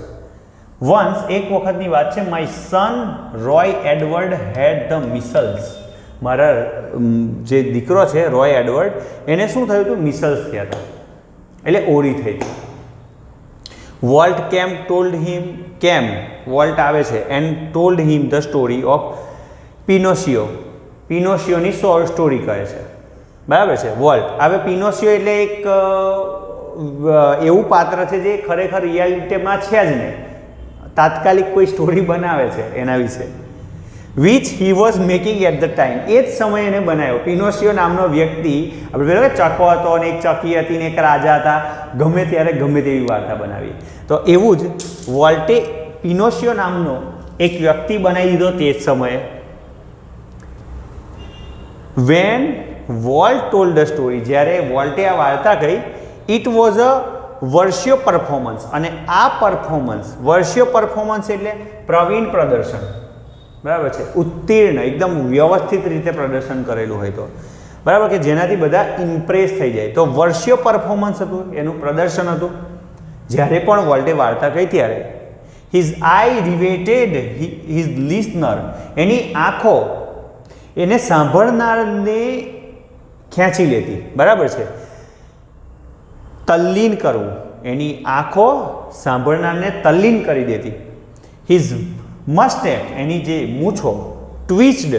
વન્સ, એક વખતની વાત છે, my son Roy Edward had the measles. મારા જે દીકરો છે રોય એડવર્ડ, એને શું થયું હતું? મિસલ્સ થયા હતા, એટલે ઓરી થઈ હતી. વોલ્ટ કેમ ટોલ્ડ હિમ, કેમ વોલ્ટ આવે છે, and told him the story of Pinocchio. પિનોશિયોની સ્ટોરી કહે છે. બરાબર છે. વોલ્ટ હવે પિનોશિયો એટલે એક એવું પાત્ર છે જે ખરેખર રિયાલિટીમાં છે જ નહીં, તાત્કાલિક કોઈ સ્ટોરી બનાવે છે એના વિશે. Which he was making at the time, એ જ સમયે એને બનાવ્યો. પિનોશિયો નામનો વ્યક્તિ, આપણે પેલો ચકો હતો ને એક ચકી હતી ને એક રાજા હતા, ગમે ત્યારે ગમે તેવી વાર્તા બનાવી. તો એવું જ વોલ્ટે પિનોશિયો નામનો એક વ્યક્તિ બનાવી દીધો તે જ સમયે. When Walt told the story, જ્યારે વોલ્ટે આ વાર્તા કહી, ઇટ વોઝ અ વર્ષીય પરફોર્મન્સ, અને આ પરફોર્મન્સ, વર્ષીય પરફોર્મન્સ એટલે પ્રવીણ પ્રદર્શન, બરાબર છે, ઉત્તીર્ણ, એકદમ વ્યવસ્થિત રીતે પ્રદર્શન કરેલું હોય તો, બરાબર, કે જેનાથી બધા ઇમ્પ્રેસ થઈ જાય, તો વર્ષીય પરફોર્મન્સ હતું, એનું પ્રદર્શન હતું. જ્યારે પણ વોલ્ટે વાર્તા કહી ત્યારે હિઝ આઈ રિવેટેડ હિઝ લિસનર, એની આંખો એને સાંભળનારને ખેંચી લેતી, બરાબર છે, તલ્લીન કરવું, એની આંખો સાંભળનારને તલ્લીન કરી દેતી. હિઝ મસ્ટેક, એની જે મૂછો, ટ્વિચ્ડ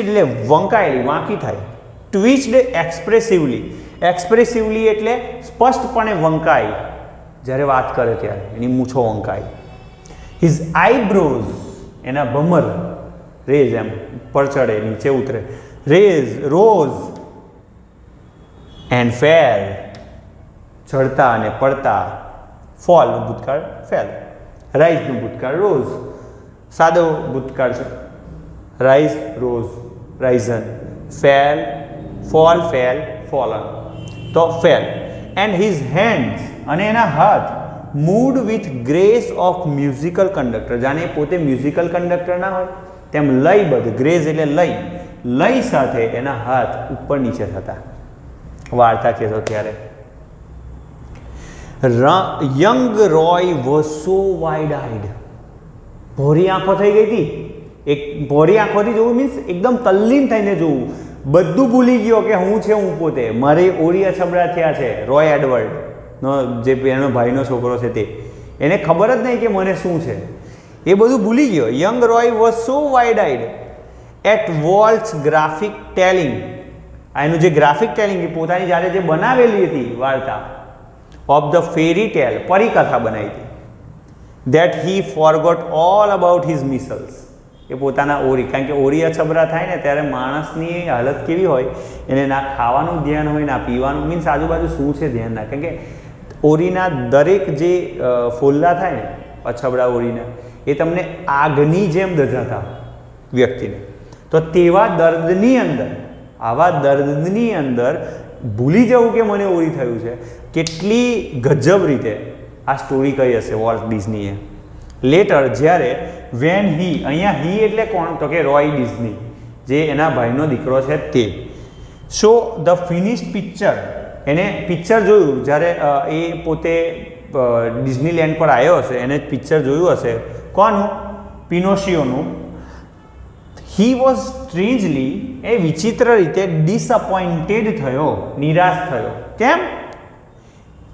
એટલે વંકાયેલી, વાંકી થાય, ટ્વિચ્ડ એક્સપ્રેસિવલી એટલે સ્પષ્ટપણે વંકાય, જ્યારે વાત કરે ત્યારે એની મૂછો વંકાય. હિઝ આઈબ્રોઝ, એના ભમર, રેઝ એમ ઉપર ચડે નીચે ઉતરે, રોઝ એન્ડ ફેલ, ચડતા અને પડતા, ફોલનું ભૂતકાળ ફેલ, રાઇઝનું ભૂતકાળ રોઝ, સાદો ભૂતકાળ છે rise, rose, risen, fell, fall, fell, fallen, તો ફેલ. એન્ડ હિઝ હેન્ડ્સ, અને એના હાથ, moved with grace of musical conductor, જાણે પોતે મ્યુઝિકલ કંડક્ટર ના હોય તેમ લયબદ્ધ, ગ્રેસ એટલે લય સાથે એના હાથ ઉપર નીચે થતા, વાર્તા કહેતો ત્યારે. Young Roy was so wide eyed, ભોરી આંખો થઈ ગઈ હતી, એક ભોરી આંખોથી જોવું મીન્સ એકદમ તલ્લીન થઈને જોવું, બધું ભૂલી ગયો કે હું છે, હું પોતે, મારે ઓરી અછબડા થયા છે. રોય એડવર્ડનો જે એનો ભાઈનો છોકરો છે તે, એને ખબર જ નહીં કે મને શું છે, એ બધું ભૂલી ગયો. Young Roy was so wide eyed at Walt's graphic telling, એનું જે ગ્રાફિક ટેલિંગ એ પોતાની જ્યારે જે બનાવેલી હતી વાર્તા, ઓફ ધ ફેરી ટેલ, પરિકથા બનાવી હતી, that he forgot all about his measles, એ પોતાના ઓરી, કારણ કે ઓરી અછબરા થાય ને ત્યારે માણસની હાલત કેવી હોય, એને ના ખાવાનું ધ્યાન હોય, ના પીવાનું, મીન્સ આજુબાજુ શું છે ધ્યાન ના, કારણ કે ઓરીના દરેક જે ફોલ્લા થાય ને અછબડા ઓરીના, એ તમને આગની જેમ દજાતા વ્યક્તિને, તો તેવા દર્દની અંદર, આવા દર્દની અંદર ભૂલી જવું કે મને ઓરી થયું છે, કેટલી ગજબ રીતે આ સ્ટોરી કહી હશે વોલ્ટ ડિઝનીએ. લેટર, જ્યારે વેન હી, અહીંયા હી એટલે કોણ, તો કે રોય ડિઝની, જે એના ભાઈનો દીકરો છે તે, સો ધ ફિનિશ્ડ પિક્ચર, એને પિક્ચર જોયું, જ્યારે એ પોતે ડિઝનીલેન્ડ પર આવ્યો હશે, એને પિક્ચર જોયું હશે, કોનું, પિનોશિયોનું. હી વોઝ સ્ટ્રેન્જલી, એ વિચિત્ર રીતે ડિસઅપોઇન્ટેડ થયો, નિરાશ થયો. કેમ?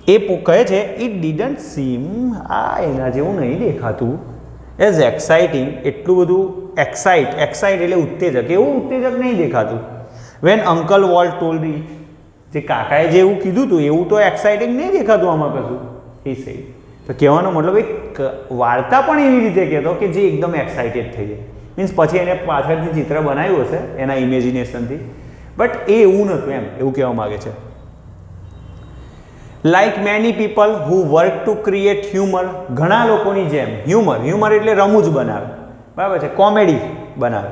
એ કહે છે ઇટ ડિડન્ટ સીમ, આ એના જેવું નહીં દેખાતું, એઝ એક્સાઇટિંગ, એટલું બધું એક્સાઇટ એટલે ઉત્તેજક, એવું ઉત્તેજક નહીં દેખાતું. વેન અંકલ વોલ્ટ ટોલ્ડ, જે કાકાએ જે એવું કીધું હતું એવું તો એક્સાઇટિંગ નહીં દેખાતું આમાં કશું, એ સેડ. તો કહેવાનો મતલબ એક વાર્તા પણ એવી રીતે કહેતો કે જે એકદમ એક્સાઇટેડ થઈ જાય, મીન્સ પછી એને પાછળથી ચિત્ર બનાવ્યું હશે એના ઇમેજિનેશનથી, બટ એ એવું નહોતું, એમ એવું કહેવા માગે છે. Like many people who work to create humour, ઘણા લોકોની જેમ હ્યુમર એટલે રમૂજ બનાવે, બરાબર છે, કોમેડી બનાવે.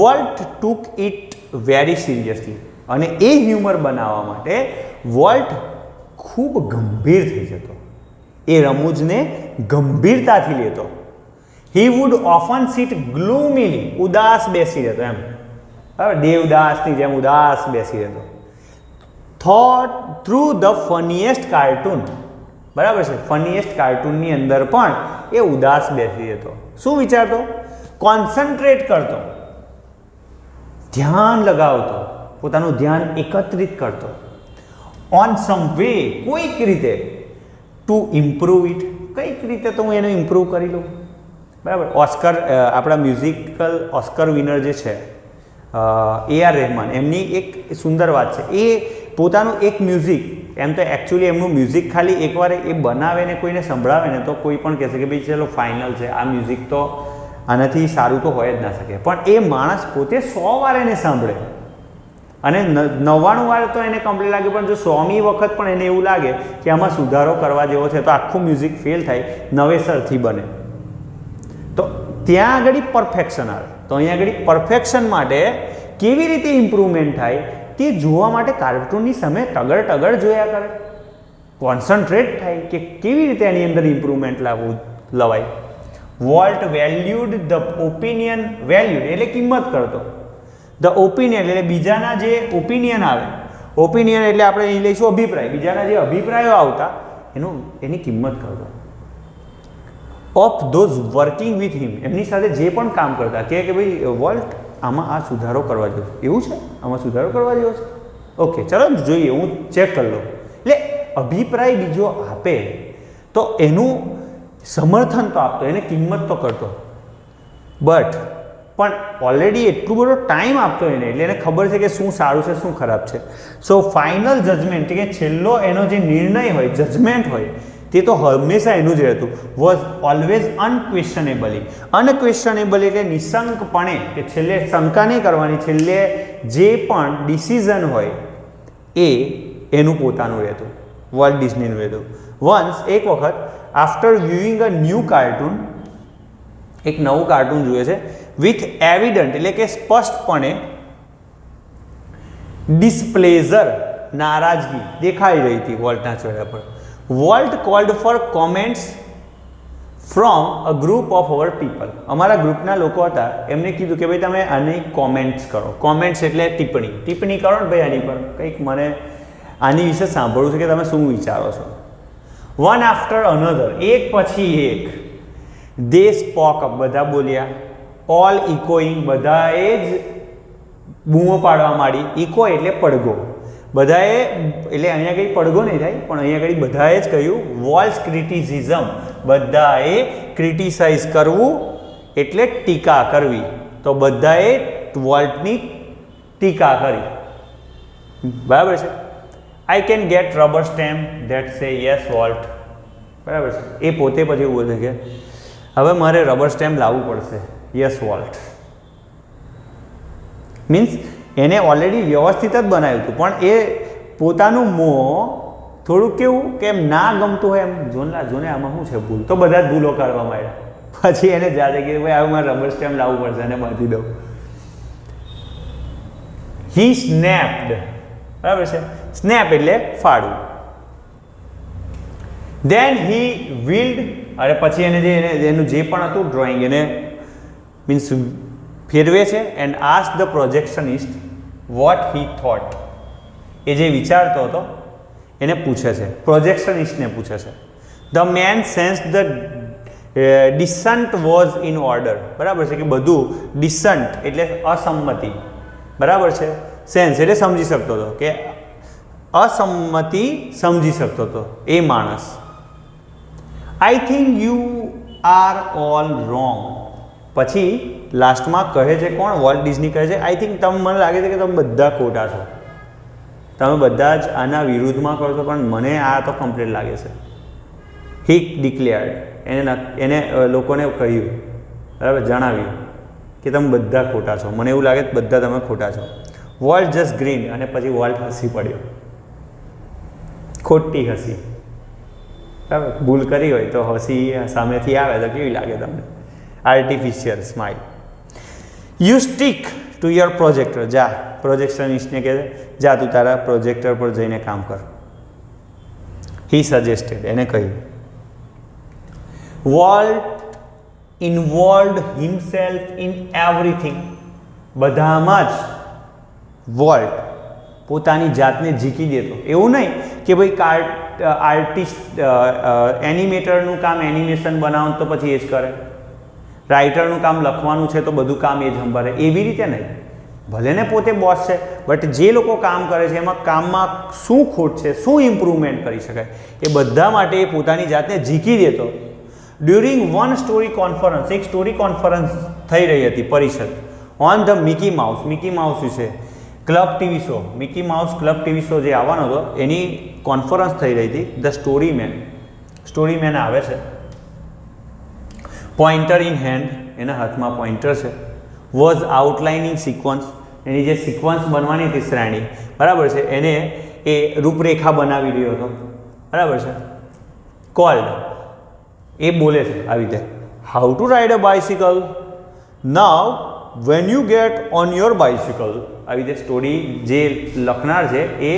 Volt took it very seriously, અને એ હ્યુમર બનાવવા માટે વોલ્ટ ખૂબ ગંભીર થઈ જતો, એ રમૂજને ગંભીરતાથી લેતો. હી વુડ ઓફન સિટ ગ્લુમીલી, ઉદાસ બેસી રહેતો, એમ બરાબર, દેવદાસની જેમ ઉદાસ બેસી રહેતો. Thought through the funniest cartoon, બરાબર છે, ફનીએસ્ટ કાર્ટૂનની અંદર પણ એ ઉદાસ બેસી રહેતો. શું વિચારતો? કોન્સન્ટ્રેટ કરતો, ધ્યાન લગાવતો, પોતાનું ધ્યાન એકત્રિત કરતો. ઓન સમ વે, કોઈક રીતે, ટુ ઇમ્પ્રૂવ ઇટ, કઈક રીતે તો હું એને ઇમ્પ્રૂવ કરી લઉં, બરાબર. ઓસ્કર, આપણા મ્યુઝિકલ ઓસ્કર વિનર જે છે AR રહેમાન, એમની એક સુંદર વાત છે, એ પોતાનું એક મ્યુઝિક, એમ તો એકચ્યુઅલી એમનું મ્યુઝિક ખાલી એકવાર એ બનાવે ને કોઈને સંભળાવે ને તો કોઈ પણ કહેશે કે ભાઈ ચલો ફાઇનલ છે, આ મ્યુઝિક તો આનાથી સારું તો હોય જ ના શકે, પણ એ માણસ પોતે 100 વાર એને સાંભળે અને 99 વાર તો એને કમ્પ્લીટ લાગે, પણ જો 100મી વખત પણ એને એવું લાગે કે આમાં સુધારો કરવા જેવો છે તો આખું મ્યુઝિક ફેલ થાય, નવેસરથી બને. તો ત્યાં આગળ પરફેક્શન આવે. તો અહીંયા આગળ પરફેક્શન માટે કેવી રીતે ઇમ્પ્રુવમેન્ટ થાય તે જોવા માટે કાર્ટૂનની સામે ટગર જોયા કરે, કોન્સન્ટ્રેટ થાય કે કેવી રીતે એની અંદર ઇમ્પ્રુવમેન્ટ લવાય. Walt valued the opinion, valued એટલે કિંમત કરતો, ધ ઓપિનિયન એટલે બીજાના જે ઓપિનિયન આવે, ઓપિનિયન એટલે આપણે અહીં લઈશું અભિપ્રાય, બીજાના જે અભિપ્રાયો આવતા એની કિંમત કરતો. Of those working with him, એમની સાથે જે પણ કામ કરતા કે ભાઈ વોલ્ટ આમાં આ સુધારો કરવા જેવો છે, એવું છે આમાં સુધારો કરવા જેવો છે, ઓકે ચાલો જોઈએ હું ચેક કરી લઉં. એટલે અભિપ્રાય બીજો આપે તો એનું સમર્થન તો આપતો, એને કિંમત તો કરતો, પણ ઓલરેડી એટલું બધો ટાઈમ આપતો એને, એટલે એને ખબર છે કે શું સારું છે શું ખરાબ છે. સો ફાઇનલ જજમેન્ટ કે છેલ્લો એનો જે નિર્ણય હોય, જજમેન્ટ હોય, તે તો હંમેશા એનું જ રહેતું. વોઝ ઓલવેઝ અનક્વેશ્ચનેબલી, અનક્વેશ્ચનેબલ એટલે નિશંકપણે, કે છેલ્લે શંકા નહીં કરવાની, છેલ્લે જે પણ ડિસિઝન હોય એ એનું પોતાનું રહેતું, વોલ્ટ ડિઝનીનું રહેતું. વન્સ એક વખત after viewing a new cartoon, એક નવું કાર્ટૂન જોઈએ છે, વિથ એવિડન્ટ એટલે કે સ્પષ્ટપણે ડિસ્પ્લેઝર, નારાજગી દેખાઈ રહી હતી વોલ્ટના ચહેરા પર. Walt called for comments from a group of our people, અમારા ગ્રુપના લોકો હતા, એમને કીધું કે ભાઈ તમે આની કોમેન્ટ્સ કરો. કોમેન્ટ્સ એટલે ટિપ્પણી કરો ને ભાઈ આની પર કંઈક મને આની વિશે સાંભળવું છે કે તમે શું વિચારો છો. વન આફ્ટર અનધર, એક પછી એક, દે સ્પોક અપ, બધા બોલ્યા, ઓલ ઇકોઈંગ, બધાએ જ બૂમો પાડવા માંડી. ઇકો એટલે પડઘો, બધાએ, એટલે અહીંયા કંઈ પડઘો નહીં થાય પણ અહીંયા કંઈ બધાએ જ કહ્યું. વોલ્સ ક્રિટિસિઝમ, બધાએ ક્રિટિસાઇઝ કરવું એટલે ટીકા કરવી, તો બધાએ વોલ્ટની ટીકા કરી, બરાબર છે. I can get rubber stamp that say yes volt, બરાબર છે. એ પોતે પછી એવું બોલે કે હવે મારે રબર સ્ટેમ્પ લાવવું પડશે, યસ વોલ્ટ. મીન્સ એને ઓલરેડી વ્યવસ્થિત જ બનાવ્યું હતું, પણ એ પોતાનું મોં થોડુંક કેવું કે એમ ના ગમતું હોય, એમ જોને આમાં શું છે ભૂલ, તો બધા જ ભૂલો કરવા માંડ્યા. પછી એને જાતે કીધું ભાઈ હવે મારે રબર સ્ટેમ્પ લાવવું પડશે અને બાંધી દઉં. હી સ્નેપ્ડ, બરાબર છે. સ્નેપ એટલે ફાડવું. ધેન હી વિલ્ડ, અને પછી એને એનું જે પણ હતું ડ્રોઈંગ એને મીન્સ ફેરવે છે. And ask the projectionist what he thought, એ જે વિચારતો હતો એને પૂછે છે, પ્રોજેક્શનિસ્ટને પૂછે છે. The man sense the dissent was in order, બરાબર છે, કે બધું ડિસન્ટ એટલે અસંમતિ, બરાબર છે. સેન્સ એટલે સમજી શકતો હતો, કે અસંમતિ સમજી શકતો હતો એ માણસ. I think you are all wrong, પછી લાસ્ટમાં કહે છે કોણ, વોલ્ટ ડિઝની કહે છે આઈ થિંક મને લાગે છે કે તમે બધા ખોટા છો, તમે બધા જ આના વિરુદ્ધમાં કરો છો, પણ મને આ તો કમ્પ્લીટ લાગે છે. હી ડિક્લેર્ડ, એને લોકોને કહ્યું, બરાબર, જણાવ્યું કે તમે બધા ખોટા છો, મને એવું લાગે કે બધા તમે ખોટા છો. વોલ્ટ જસ્ટ ગ્રીન, અને પછી વોલ્ટ હસી પડ્યો, ખોટી હસી, બરાબર. ભૂલ કરી હોય તો હસી સામેથી આવે તો કેવી લાગે તમને, artificial smile. You stick to your projector, જા, પ્રોજેક્શનિસ્ટને કહે જા તું તારા પ્રોજેક્ટર પર જઈને કામ કર. હી સજેસ્ટેડ, એને કહ્યું. Volt involved himself in everything, બધામાં જ વોલ્ટ પોતાની જાતને ઝીકી દેતો. એવું નહીં કે ભાઈ આર્ટિસ્ટ એનિમેટરનું કામ એનિમેશન બનાવવાનું તો પછી એ જ કરે, રાઇટરનું કામ લખવાનું છે તો બધું કામ એ જ સંભાળે, એવી રીતે નહીં. ભલે ને પોતે બોસ છે, બટ જે લોકો કામ કરે છે એમાં કામમાં શું ખોટ છે, શું ઇમ્પ્રુવમેન્ટ કરી શકાય, એ બધા માટે એ પોતાની જાતને ઝીકી દેતો. ડ્યુરિંગ વન સ્ટોરી કોન્ફરન્સ, એક સ્ટોરી કોન્ફરન્સ થઈ રહી હતી, પરિષદ, on the Mickey Mouse, Mickey Mouse વિશે, club TV show, Mickey Mouse club TV show જે આવવાનો હતો એની કોન્ફરન્સ થઈ રહી હતી. ધ સ્ટોરી મેન આવે છે, પોઇન્ટર ઇન હેન્ડ, એના હાથમાં પોઇન્ટર છે. વોઝ આઉટલાઇનિંગ સિક્વન્સ, એની જે સિક્વન્સ બનવાની હતી શ્રેણી, બરાબર છે, એને એ રૂપરેખા બનાવી રહ્યો હતો, બરાબર છે. કોલ્ડ, એ બોલે છે આવી રીતે, how to ride a bicycle. Now when you get on your bicycle, આવી રીતે સ્ટોરી જે લખનાર છે એ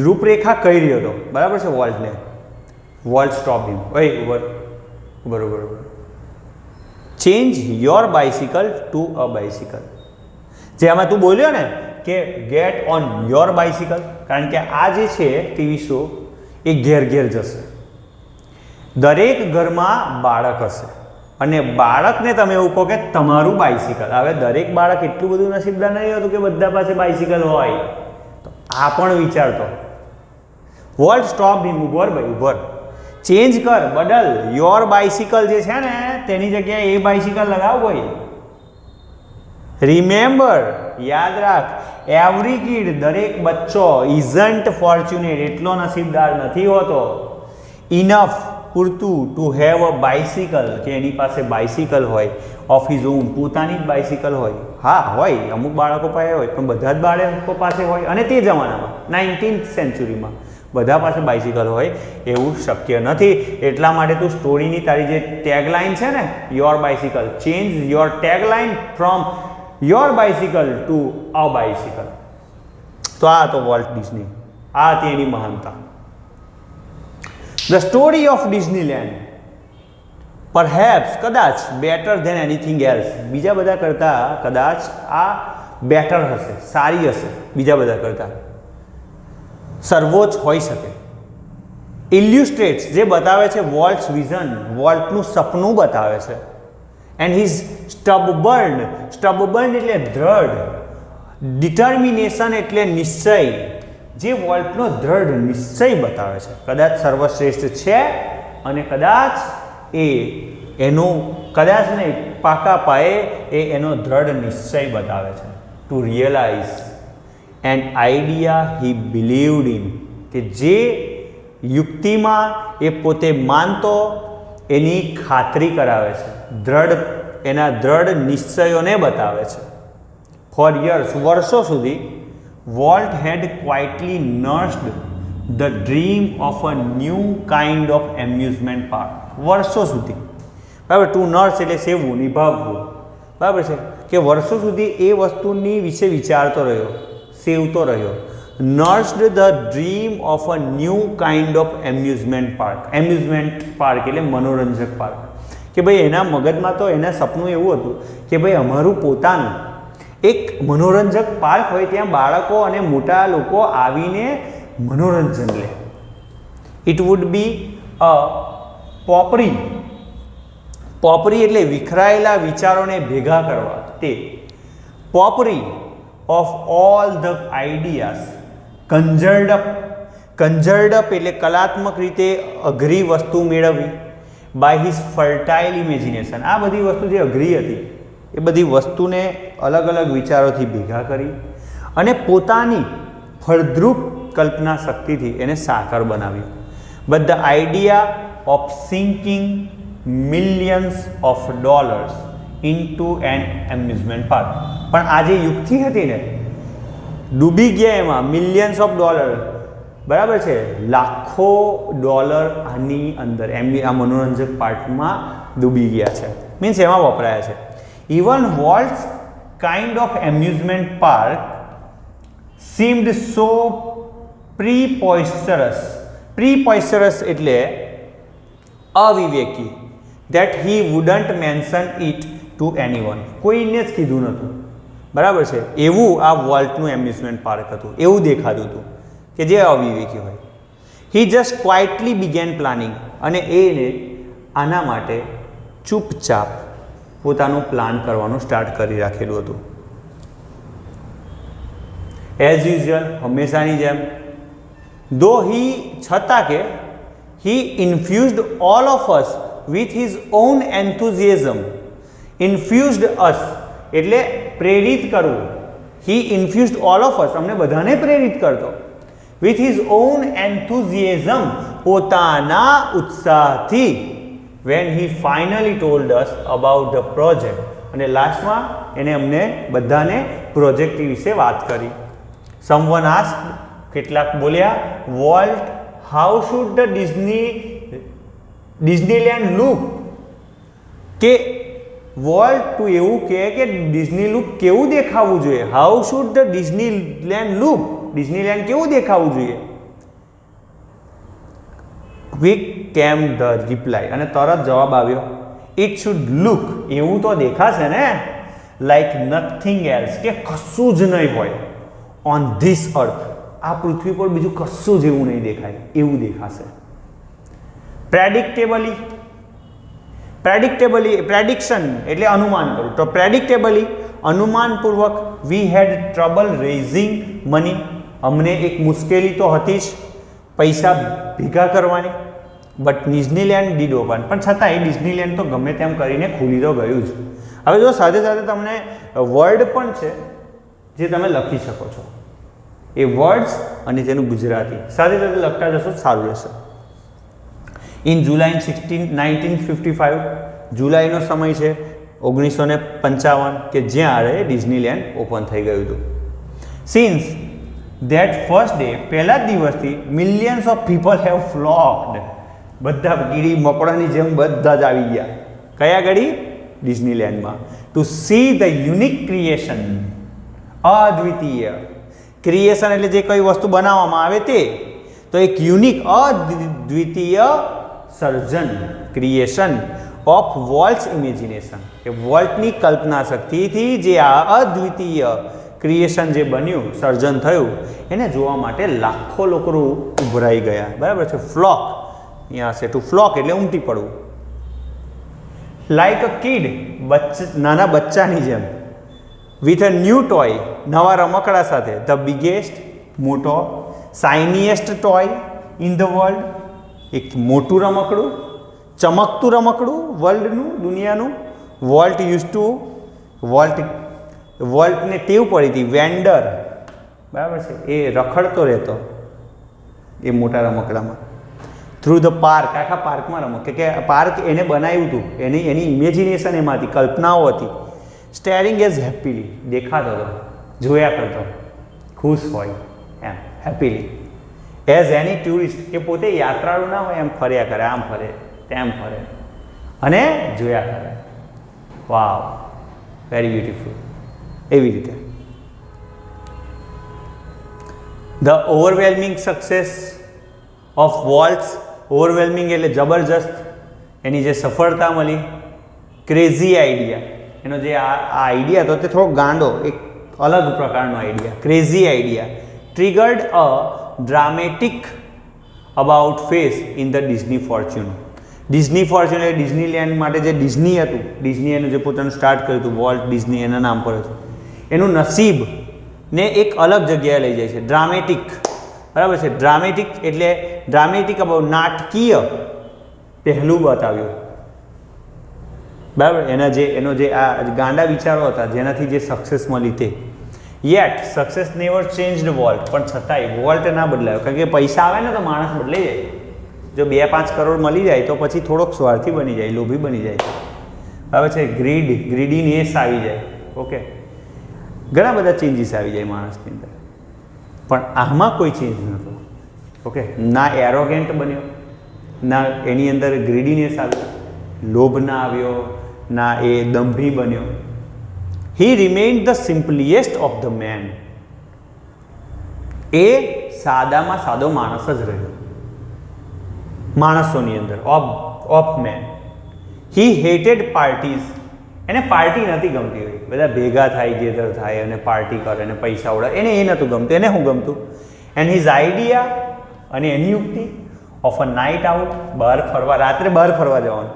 રૂપરેખા કહી રહ્યો હતો, બરાબર છે વોલ્ટને. વોલ્ટ સ્ટોપ હિમ, ઓય બરોબર, change your bicycle to a bicycle. જે આમાં તું બોલ્યો ને કે ગેટ ઓન યોર બાઇસિકલ, કારણ કે આ જે છે ટીવી શો એ ઘેર ઘેર જશે. દરેક ઘરમાં બાળક હશે અને બાળકને તમે એવું કહો કે તમારું બાઇસિકલ. હવે દરેક બાળક એટલું બધું નસીબદાર નહીં હતું કે બધા પાસે બાઇસિકલ હોય, તો આ પણ વિચારતો. વોલ્ટ સ્ટોપ હિમ, ઉભર ભાઈ ઉભર, ચેન્જ કર, બદલ. યોર બાઇસિકલ જે છે ને તેની જગ્યાએ એ બાઇસિકલ લગાવ ભાઈ. રિમેમ્બર, યાદ રાખ, એવરી કિડ, દરેક બચ્ચો, ઇઝન્ટ ફોર્ચ્યુનેટ, એટલો નસીબદાર નથી હોતો. ઇનફ, પૂરતું, ટુ હેવ અ બાઇસિકલ, કે એની પાસે બાઇસિકલ હોય, ઓફ હિઝ ઓન, પોતાની જ બાઇસિકલ હોય. હા હોય, અમુક બાળકો પાસે હોય, પણ બધા જ બાળકો પાસે હોય. અને તે જમાનામાં 19th સેન્ચુરીમાં બધા પાસે બાઇસિકલ હોય એવું શક્ય નથી. એટલા માટે તું સ્ટોરીની તારી જે ટેગલાઇન છે ને, your bicycle, change your tagline from your bicycle to a bicycle. તો આ તો વોલ્ટ ડિઝની, આ હતી એની મહાનતા. The story of Disneyland perhaps, કદાચ, બેટર ધેન એનીથિંગ એલ્સ, બીજા બધા કરતાં કદાચ આ બેટર હશે, સારી હશે બીજા બધા કરતાં, સર્વોચ્ચ હોઈ શકે. ઇલ્યુસ્ટ્રેટ્સ, જે બતાવે છે વોલ્ટ્સ વિઝન, વોલ્ટનું સપનું બતાવે છે. એન્ડ હિઝ સ્ટબબર્ન, સ્ટબબર્ન એટલે દ્રઢ, ડિટર્મિનેશન એટલે નિશ્ચય, જે વોલ્ટનો દ્રઢ નિશ્ચય બતાવે છે. કદાચ સર્વશ્રેષ્ઠ છે અને કદાચ એનો કદાચ નહીં, પાકા પાયે એ એનો દ્રઢ નિશ્ચય બતાવે છે. To realize an idea he believed in, કે જે યુક્તિમાં એ પોતે માનતો એની ખાતરી કરાવે છે, દ્રઢ, એના દ્રઢ નિશ્ચયોને બતાવે છે. ફોર યર્સ, વર્ષો સુધી, Walt had quietly nursed the dream of a new kind of amusement park. વર્ષો સુધી, બરાબર, ટુ નર્સ એટલે સેવવું, નિભાવવું, બરાબર છે, કે વર્ષો સુધી એ વસ્તુની વિશે વિચારતો રહ્યો, સેવતો રહ્યો. Nursed the dream of a new kind of amusement park. Amusement park એટલે મનોરંજક પાર્ક, કે ભાઈ એના મગજમાં તો એના સપનું એવું હતું કે ભાઈ અમારું પોતાનું એક મનોરંજક પાર્ક હોય, ત્યાં બાળકો અને મોટા લોકો આવીને મનોરંજન લે. ઇટ વુડ બી અ પોપરી, પોપરી એટલે વિખરાયેલા વિચારોને ભેગા કરવા, તે potpourri of all the ideas conjured up, conjured up એટલે કલાત્મક રીતે અઘરી વસ્તુ મેળવવી, બાય હિઝ ફર્ટાઇલ ઇમેજિનેશન. આ બધી વસ્તુ જે અઘરી હતી એ બધી વસ્તુને અલગ અલગ વિચારોથી ભેગા કરી અને પોતાની ફળદ્રુપ કલ્પના શક્તિથી એને સાકાર બનાવી. But the idea of sinking millions of dollars into an amusement park, પણ આ જે યુક્તિ હતી ને, ડૂબી ગયા એમાં મિલિયન્સ ઓફ ડોલર, બરાબર છે, લાખો ડોલર આની અંદર આ મનોરંજક પાર્કમાં ડૂબી ગયા છે, મીન્સ એમાં વપરાયા છે. Even Walt's kind of amusement park seemed so preposterous એટલે અવિવેકી, that he wouldn't mention it to anyone, કોઈને જ કીધું નહોતું, બરાબર છે, એવું આ વોલ્ટનું એમ્યુઝમેન્ટ પાર્ક હતું, એવું દેખાતું હતું કે જે અવિવેકી હોય. હી જસ્ટ ક્વાઇટલી બિગેન પ્લાનિંગ, અને એને આના માટે ચૂપચાપ પોતાનું પ્લાન કરવાનું સ્ટાર્ટ કરી રાખેલું હતું. એઝ યુઝ્યુઅલ, હંમેશાની જેમ, દો હી, છતાં કે he infused all of us with his own enthusiasm. Infused us એટલે પ્રેરિત કરવું. He infused all of us, અમને બધાને પ્રેરિત કરતો. With his own enthusiasm, પોતાના ઉત્સાહથી. When he finally told us about the project, અને લાસ્ટમાં એને અમને બધાને પ્રોજેક્ટ વિશે વાત કરી. Someone asked, કેટલાક બોલ્યા, Walt, how should the Disneyland look? કે વોલ્ટ ટુ એવું કહે કે ડિઝની લૂપ કેવું દેખાવું જોઈએ, how should the Disneyland look, Disneyland કેવું દેખાવું જોઈએ. ક્વિક કેમ ધ રિપ્લાય, અને તરત જવાબ આવ્યો, ઇટ શુડ લુક, એવું તો દેખાશે ને, લાઈક નથિંગ એલ્સ, કે કશું જ નહીં હોય, ઓન ધીસ અર્થ, આ પૃથ્વી પર બીજું કશું જ એવું નહીં દેખાય, એવું દેખાશે. પ્રેડિક્શન એટલે અનુમાન કરવું, તો પ્રેડિક્ટેબલી, અનુમાનપૂર્વક, વી હેડ ટ્રબલ રેઝિંગ મની, અમને એક મુશ્કેલી તો હતી જ પૈસા ભેગા કરવાની, બટ ડિઝનીલેન્ડ ડીડ ઓપન, પણ છતાં એ ડિઝનીલેન્ડ તો ગમે તેમ કરીને ખુલી તો ગયું જ. હવે જો સાથે સાથે તમને વર્ડ પણ છે જે તમે લખી શકો છો, એ વર્ડ્સ અને તેનું ગુજરાતી સાથે સાથે લખતા જશો સારું રહેશે. ઇન જુલાઈ 1955, જુલાઈનો સમય છે 1955 કે જ્યારે ડિઝનીલેન્ડ ઓપન થઈ ગયું હતું. સિન્સ ધેટ ફર્સ્ટ ડે, પહેલા જ દિવસથી મિલિયન્સ ઓફ પીપલ હેવ ફ્લોક્ડ, બધા કીડી મકોડાની જેમ બધા જ આવી ગયા કયા ઘડી ડિઝનીલેન્ડમાં, to see the unique creation, અદ્વિતીય ક્રિએશન એટલે જે કઈ વસ્તુ બનાવવામાં આવે તે, તો એક યુનિક અદ્વિતીય સર્જન ક્રિએશન ઓફ વોલ્ટ્સ ઇમેજિનેશન, કે વોલ્ટની કલ્પના શક્તિથી જે આ અદ્વિતીય ક્રિએશન જે બન્યું, સર્જન થયું, એને જોવા માટે લાખો લોકો ઉભરાઈ ગયા. બરાબર છે. ફ્લોક અહીંયા છે, ટુ ફ્લોક એટલે ઉમટી પડવું. લાઈક અ કિડ, નાના બચ્ચાની જેમ, વિથ અ ન્યૂ ટોય, નવા રમકડા સાથે, ધ બિગેસ્ટ, મોટો, શાઇનીએસ્ટ ટોય ઇન ધ વર્લ્ડ, એક મોટું રમકડું, ચમકતું રમકડું વર્લ્ડનું, દુનિયાનું. વોલ્ટ યુઝ ટુ, વોલ્ટને ટેવ પડી હતી, વેન્ડર, બરાબર છે, એ રખડતો રહેતો એ મોટા રમકડામાં. થ્રુ ધ પાર્ક, આખા પાર્કમાં રમો, કે પાર્ક એને બનાવ્યું હતું, એની ઇમેજિનેશન એમાં હતી, કલ્પનાઓ હતી. સ્ટેરિંગ એઝ હેપીલી, દેખાતો હતો, જોયા કરતો, ખુશ હોય એમ, હેપીલી. એઝ એની ટુરિસ્ટ, કે પોતે યાત્રાળુ ના હોય એમ ફર્યા કરે, આમ ફરે તેમ ફરે અને જોયા કરે. વાવ, વેરી બ્યુટીફુલ. એવી રીતે ધ ઓવરવેલ્મિંગ સક્સેસ ઓફ વોલ્ટ્સ, ઓવરવેલ્મિંગ એટલે જબરજસ્ત, એની જે સફળતા મળી. ક્રેઝી આઈડિયા, એનો જે આ આઈડિયા હતો તે થોડો ગાંડો, એક અલગ પ્રકારનો idea, crazy idea. Triggered uh dramatic about face in the Disney Fortune. Disney Fortune એટલે ડિઝનીલેન્ડ માટે જે ડિઝની હતું, ડિઝની એનું જે પોતાનું સ્ટાર્ટ કર્યું હતું, વોલ્ટ ડિઝની એના નામ પર હતું, એનું નસીબ ને એક અલગ જગ્યાએ લઈ જાય છે. ડ્રામેટિક, બરાબર છે. ડ્રામેટિક એટલે ડ્રામેટિક અબાઉટ, નાટકીય પહેલું બતાવ્યું, બરાબર. એનો જે આ ગાંડા વિચારો હતા જેનાથી જે સક્સેસ મળી તે. Yet success never changed volt, પણ છતાંય વોલ્ટ ના બદલાયો, કારણ કે પૈસા આવે ને તો માણસ બદલાઈ જાય. જો 2-5 કરોડ મળી જાય તો પછી થોડોક સ્વાર્થી બની જાય, લોભી બની જાય, બરાબર છે. ગ્રીડીનેસ આવી જાય. ઓકે, ઘણા બધા ચેન્જીસ આવી જાય માણસની અંદર, પણ આમાં કોઈ ચેન્જ નહોતો. ઓકે, ના એરોગેન્ટ બન્યો, ના એની અંદર ગ્રીડીનેસ આવ્યો, લોભ ના આવ્યો, ના એ દંભી બન્યો. He remained the simplest of the men, એ સાદામાં સાદો માણસ જ રહ્યો માણસોની અંદર, of men. He hated parties, એને પાર્ટી નથી ગમતી હોય, બધા ભેગા થાય, ગેધર થાય અને પાર્ટી કરે અને પૈસા ઉડાવે, એને એ નહોતું ગમતું. એને શું ગમતું? એન્ડ હિઝ આઈડિયા, અને એની યુક્તિ, ઓફ અ નાઇટ આઉટ, બહાર ફરવા, રાત્રે બહાર ફરવા જવાનું,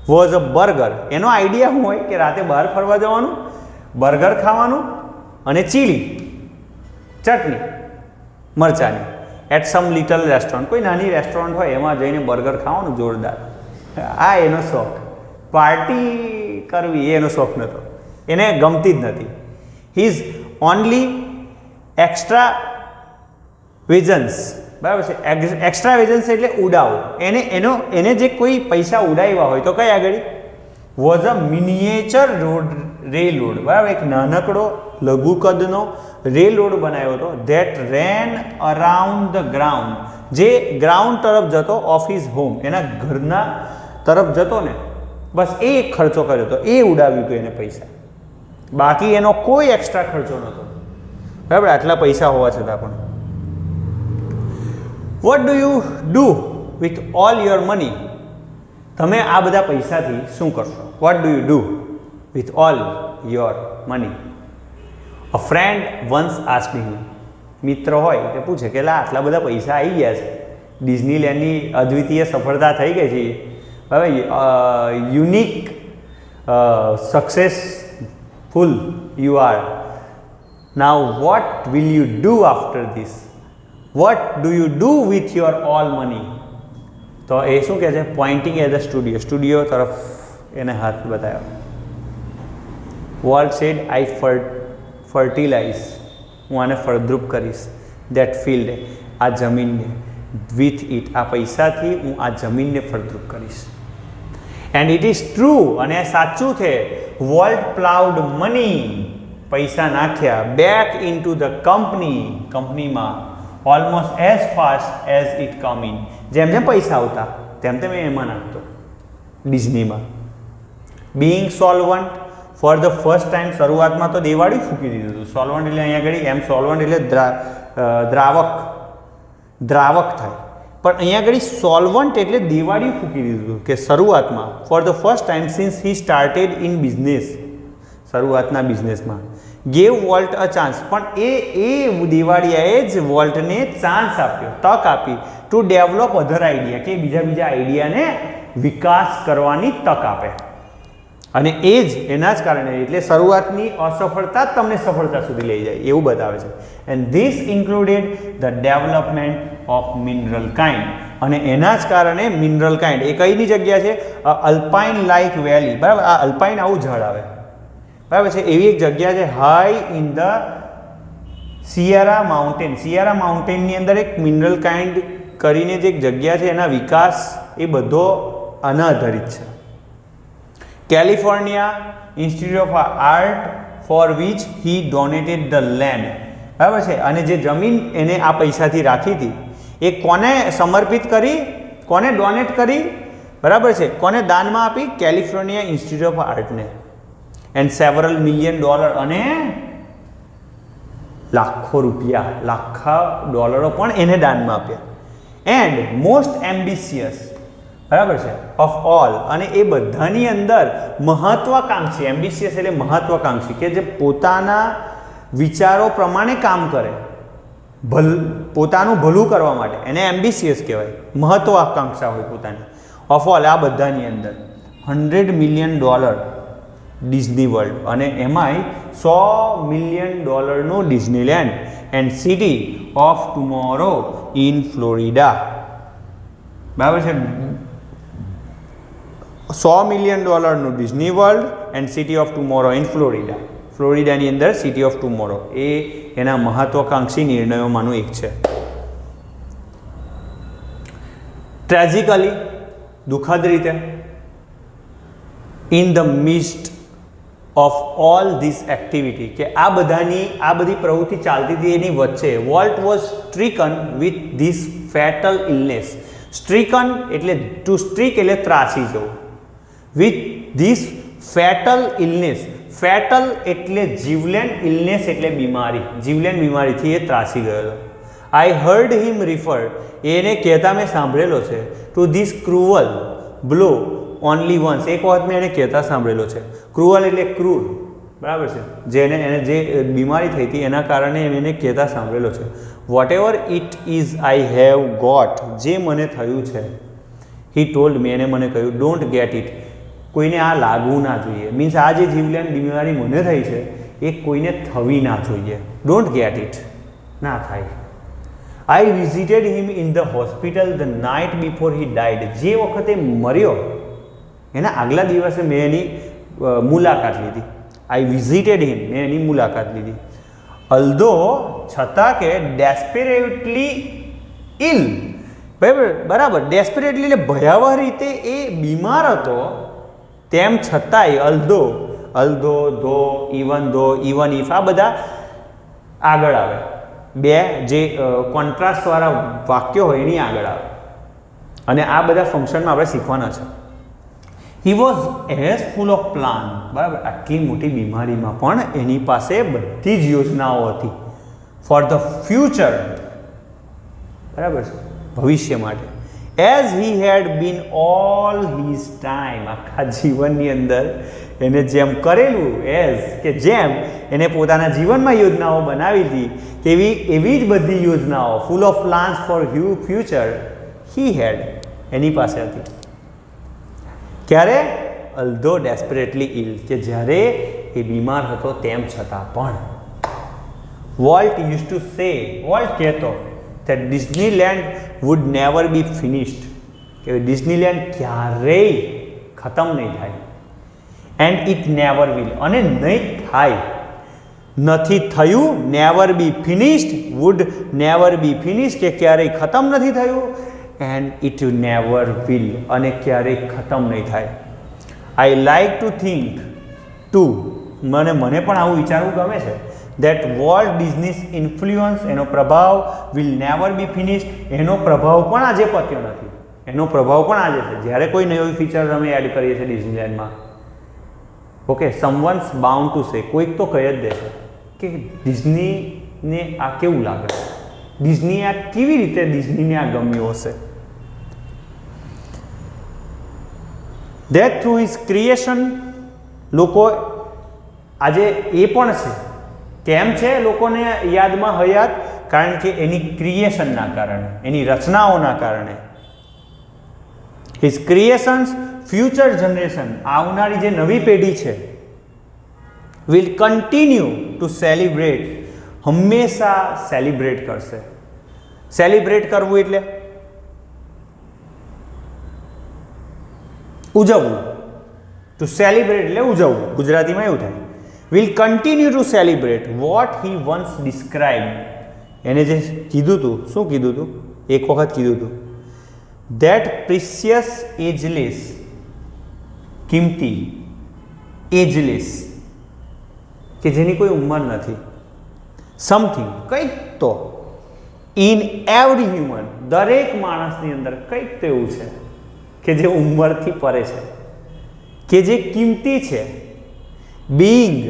વોઝ અ બર્ગર. એનો આઈડિયા શું હોય કે રાતે બહાર ફરવા જવાનું, બર્ગર ખાવાનું અને ચીલી ચટણી મરચાની, એટ સમ લિટલ રેસ્ટોરન્ટ, કોઈ નાની રેસ્ટોરન્ટ હોય એમાં જઈને બર્ગર ખાવાનું જોરદાર. આ એનો શોખ. પાર્ટી કરવી એનો શોખ નહોતો, એને ગમતી જ નથી. હિઝ ઓનલી એક્સ્ટ્રા વિઝન્સ, બરાબર છે. એક્સ્ટ્રા વિઝન્સ એટલે ઉડાવો, એને જે કોઈ પૈસા ઉડાવ્યા હોય તો કઈ આગળ વોઝ અ મિનિએચર રેલરોડ, બરાબર. એક નાનકડો લઘુ કદનો રેલરોડ બનાવ્યો હતો. That rain around the ground, જે ગ્રાઉન્ડ તરફ જતો, ઓફ હિઝ હોમ, એના ઘરના તરફ જતો ને, બસ એ એક ખર્ચો કર્યો હતો, એ ઉડાવ્યું હતું એને પૈસા, બાકી એનો કોઈ એક્સ્ટ્રા ખર્ચો નહોતો, બરાબર, આટલા પૈસા હોવા છતાં પણ. What do you do with all your money? તમે આ બધા પૈસાથી શું કરશો? What do you do with all your money? A friend once asked him. મિત્ર હોય તે પૂછે કે લા આટલા બધા પૈસા આવી ગયા છે, ડિઝનીલેન્ડની અદ્વિતીય સફળતા થઈ ગઈ છે, હવે unique successful you are, now what will you do after this? What do you do with your all money? તો એ શું કહે છે? Pointing at the studio, studio તરફ એને હાથ બતાવ્યો. વોલ્ટ સેડ આઈ ફર્ટિલાઇઝ, હું આને ફળદ્રુપ કરીશ, દેટ ફિલ્ડ, આ જમીનને, વિથ ઇટ, આ પૈસાથી હું આ જમીનને ફળદ્રુપ કરીશ. એન્ડ ઇટ ઇઝ ટ્રુ, અને સાચું છે. વોલ્ટ પ્લાઉડ મની, પૈસા નાખ્યા, બેક ઇન ટુ ધ કંપનીમાં, almost as fast as it come in. જેમ જેમ પૈસા આવતા તેમ તેમ એમાં નાખતો ડિઝનીમાં. Being solvent for the first time, શરૂઆતમાં તો દેવાળી ફૂંકી દીધું હતું. સોલ્વન્ટ એટલે અહીંયા આગળ એમ સોલ્વન્ટ એટલે દ્રાવક થાય, પણ અહીંયા આગળ સોલ્વન્ટ એટલે દિવાળી ફૂંકી દીધું હતું કે શરૂઆતમાં, four the first time since he started in business, શરૂઆતના બિઝનેસમાં. ગેવ વોલ્ટ અ ચાન્સ, પણ એ દિવાળીએ જ વોલ્ટને ચાન્સ આપ્યો, તક આપી, ટુ ડેવલપ અધર આઈડિયા, કે બીજા આઈડિયાને વિકાસ કરવાની તક આપે. અને એ જ એના જ કારણે, એટલે શરૂઆતની અસફળતા જ તમને સફળતા સુધી લઈ જાય એવું બતાવે છે. And this included the development of mineral kind, અને એના જ કારણે મિનરલ કાઇન્ડ, એ કઈની જગ્યા છે? અલ્પાઇન લાઇક વેલી, બરાબર, આ અલ્પાઇન આવું ઝાડ આવે, બરાબર છે, એવી એક જગ્યા છે high in the Sierra mountain. Sierra માઉન્ટેનની અંદર એક મિનરલ કાઇન્ડ કરીને જે એક જગ્યા છે, એના વિકાસ એ બધો આના આધારિત છે. California Institute of Art for which he donated the land, બરાબર છે, અને જે જમીન એને આ પૈસાથી રાખી હતી એ કોને સમર્પિત કરી, કોને ડોનેટ કરી, બરાબર છે, કોને દાનમાં આપી? કેલિફોર્નિયા ઇન્સ્ટિટ્યૂટ ઓફ આર્ટને. એન્ડ સેવરલ $million, અને લાખો રૂપિયા, લાખા ડોલરો પણ એને દાનમાં આપ્યા. એન્ડ મોસ્ટ એમ્બિશિયસ, બરાબર છે, ઓફ ઓલ, અને એ બધાની અંદર મહત્વાકાંક્ષી, એમ્બિશિયસ એટલે મહત્વાકાંક્ષી, કે જે પોતાના વિચારો પ્રમાણે કામ કરે, પોતાનું ભલું કરવા માટે, એને એમ્બિશિયસ કહેવાય, મહત્વાકાંક્ષા હોય પોતાની. ઓફ ઓલ, આ બધાની અંદર $100 million ડિઝની વર્લ્ડ, અને એમાંય $100 million Disneyland and City of Tomorrow in Florida, બરાબર છે. $100 million Disney World and City of Tomorrow in Florida, ફ્લોરિડાની અંદર સિટી ઓફ ટુમોરો, એ એના મહત્વાકાંક્ષી નિર્ણયોમાંનું એક છે. ટ્રેજિકલી, દુઃખદ રીતે, in the midst of all this activity, કે આ બધી પ્રવૃત્તિ ચાલતી હતી એની વચ્ચે, Walt was stricken with this fatal illness. Stricken એટલે ટુ સ્ટ્રીક એટલે ત્રાસી જવું, with this fatal illness, fatal એટલે જીવલેણ, ઇલનેસ એટલે બીમારી, જીવલેણ બીમારીથી એ ત્રાસી ગયેલો. આઈ હર્ડ હિમ રિફર, એને કહેતા મેં સાંભળેલો છે, two this cruel blow only once, એક વખત મેં એને કહેતા સાંભળેલો છે. ક્રુઅલ એટલે ક્રૂર, બરાબર છે, એને જે બીમારી થઈ હતી એના કારણે એને કહેતા સાંભળેલો છે. Whatever it is I have got, જે મને થયું છે, હી ટોલ્ડ મી, એને મને કહ્યું, ડોન્ટ ગેટ ઇટ, કોઈને આ લાગવું ના જોઈએ, મીન્સ આ જે જીવલેણ બીમારી મને થઈ છે એ કોઈને થવી ના જોઈએ, ડોન્ટ ગેટ ઇટ, ના થાય. I visited him in the hospital the night before he died, જે વખતે મર્યો એના આગલા દિવસે મેં એની મુલાકાત લીધી. આઈ વિઝિટેડ હિમ, મેં એની મુલાકાત લીધી. અલ્ધો, છતાં કે, ડેસ્પેરેટલી ઇલ, બરાબર, ડેસ્પેરેટલી એટલે ભયાવહ રીતે એ બીમાર હતો, તેમ છતાંય, અલ્ધો, ધો, ઇવન ઇફ, આ બધા આગળ આવે, બે જે કોન્ટ્રાસ્ટવાળા વાક્યો હોય એની આગળ આવે, અને આ બધા ફંક્શનમાં આપણે શીખવાના છે. He was as full of plan, બરાબર. આટલી મોટી બીમારીમાં પણ એની પાસે બધી જ યોજનાઓ હતી ફોર ધ ફ્યુચર, બરાબર છે, ભવિષ્ય માટે. As he had been all his time, આખા જીવનની અંદર એને જેમ કરેલું, એઝ કે જેમ એને પોતાના જીવનમાં યોજનાઓ બનાવી હતી એવી જ બધી યોજનાઓ full of plans for future he had એની પાસે હતી. ક્યારે? અલ્ધો ડેસ્પરેટલી ઇલ, કે જ્યારે એ બીમાર હતો તેમ છતાં પણ. Volt use to say, Walt કહેતો that Disneyland would never be finished, કે ડિઝનીલેન્ડ ક્યારેય ખતમ નહીં થાય. એન્ડ ઇટ નેવર વિલ, અને નહીં થાય, નથી થયું. Never be finished, would never be finished, કે ક્યારેય ખતમ નથી થયું. એન્ડ ઇટ નેવર વિલ, અને ક્યારેય ખતમ નહીં થાય. I like to think too, મને પણ આવું વિચારવું ગમે છે, that Walt Disney's influence, એનો પ્રભાવ will never be finished, એનો પ્રભાવ પણ આજે પત્યો નથી, એનો પ્રભાવ પણ આજે છે. જ્યારે કોઈ નવી ફીચર અમે એડ કરીએ છીએ ડિઝનીલેન્ડમાં, okay, someone's bound to say, કોઈક તો કહી જ દેશે કે ડિઝનીને આ કેવું લાગે છે, ડિઝની આ કેવી રીતે ડિઝનીને આ ગમ્યું હશે. that through his creation, લોકો આજે એ પણ છે, કેમ છે લોકોને યાદમાં હયાત? કારણ કે એની ક્રિએશનના કારણે, એની રચનાઓના કારણે. હિઝ ક્રિએશન્સ, ફ્યુચર જનરેશન, આવનારી જે નવી પેઢી છે, વિલ કન્ટિન્યુ ટુ સેલિબ્રેટ, હંમેશા સેલિબ્રેટ કરશે. સેલિબ્રેટ કરવું એટલે ઉજવવું. ટુ સેલિબ્રેટ એટલે ઉજવવું, ગુજરાતીમાં એવું થાય. will continue to celebrate what he once described, એને જે કીધું હતું, શું કીધું હતું? એક વખત કીધું હતું, that precious ageless, કિંમતી, ageless, કે જેની કોઈ ઉંમર નથી, સમથિંગ, કંઈક તો, in every human, દરેક માણસની અંદર કંઈક તો એવું છે કે જે ઉંમરથી પરે છે, કે જે કિંમતી છે. being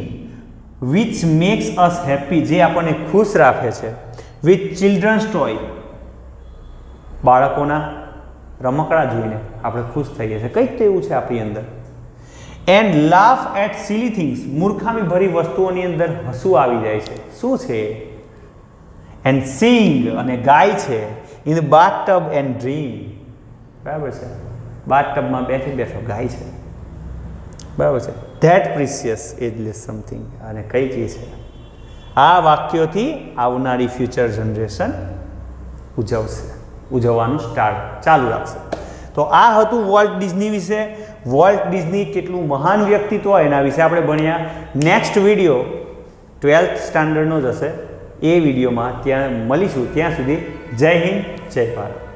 which makes us happy, જે આપણને ખુશ રાખે છે. with children's toy, બાળકોના રમકડા જોઈને આપણે ખુશ થઈએ છીએ, કંઈક તો એવું છે આપણી અંદર. and laugh at silly things, મૂર્ખામી ભરી વસ્તુઓની અંદર હસવું આવી જાય છે. શું છે? and sing, અને ગાય છે. in the bathtub and dream, બરાબર છે, બાથટબમાં બેઠો ગાય છે, બરાબર છે. ધેટ પ્રિસિયસ એજલેસ સમથિંગ, અને કંઈક એ છે. આ વાક્યોથી આવનારી ફ્યુચર જનરેશન ઉજવવાનું ચાલુ રાખશે. તો આ હતું વોલ્ટ ડિઝની વિશે. વોલ્ટ ડિઝની કેટલું મહાન વ્યક્તિત્વ એના વિશે આપણે ભણ્યા. નેક્સ્ટ વિડીયો 12th સ્ટાન્ડર્ડનો જ હશે. એ વિડીયોમાં ત્યાં મળીશું. ત્યાં સુધી જય હિન્દ, જય ભારત.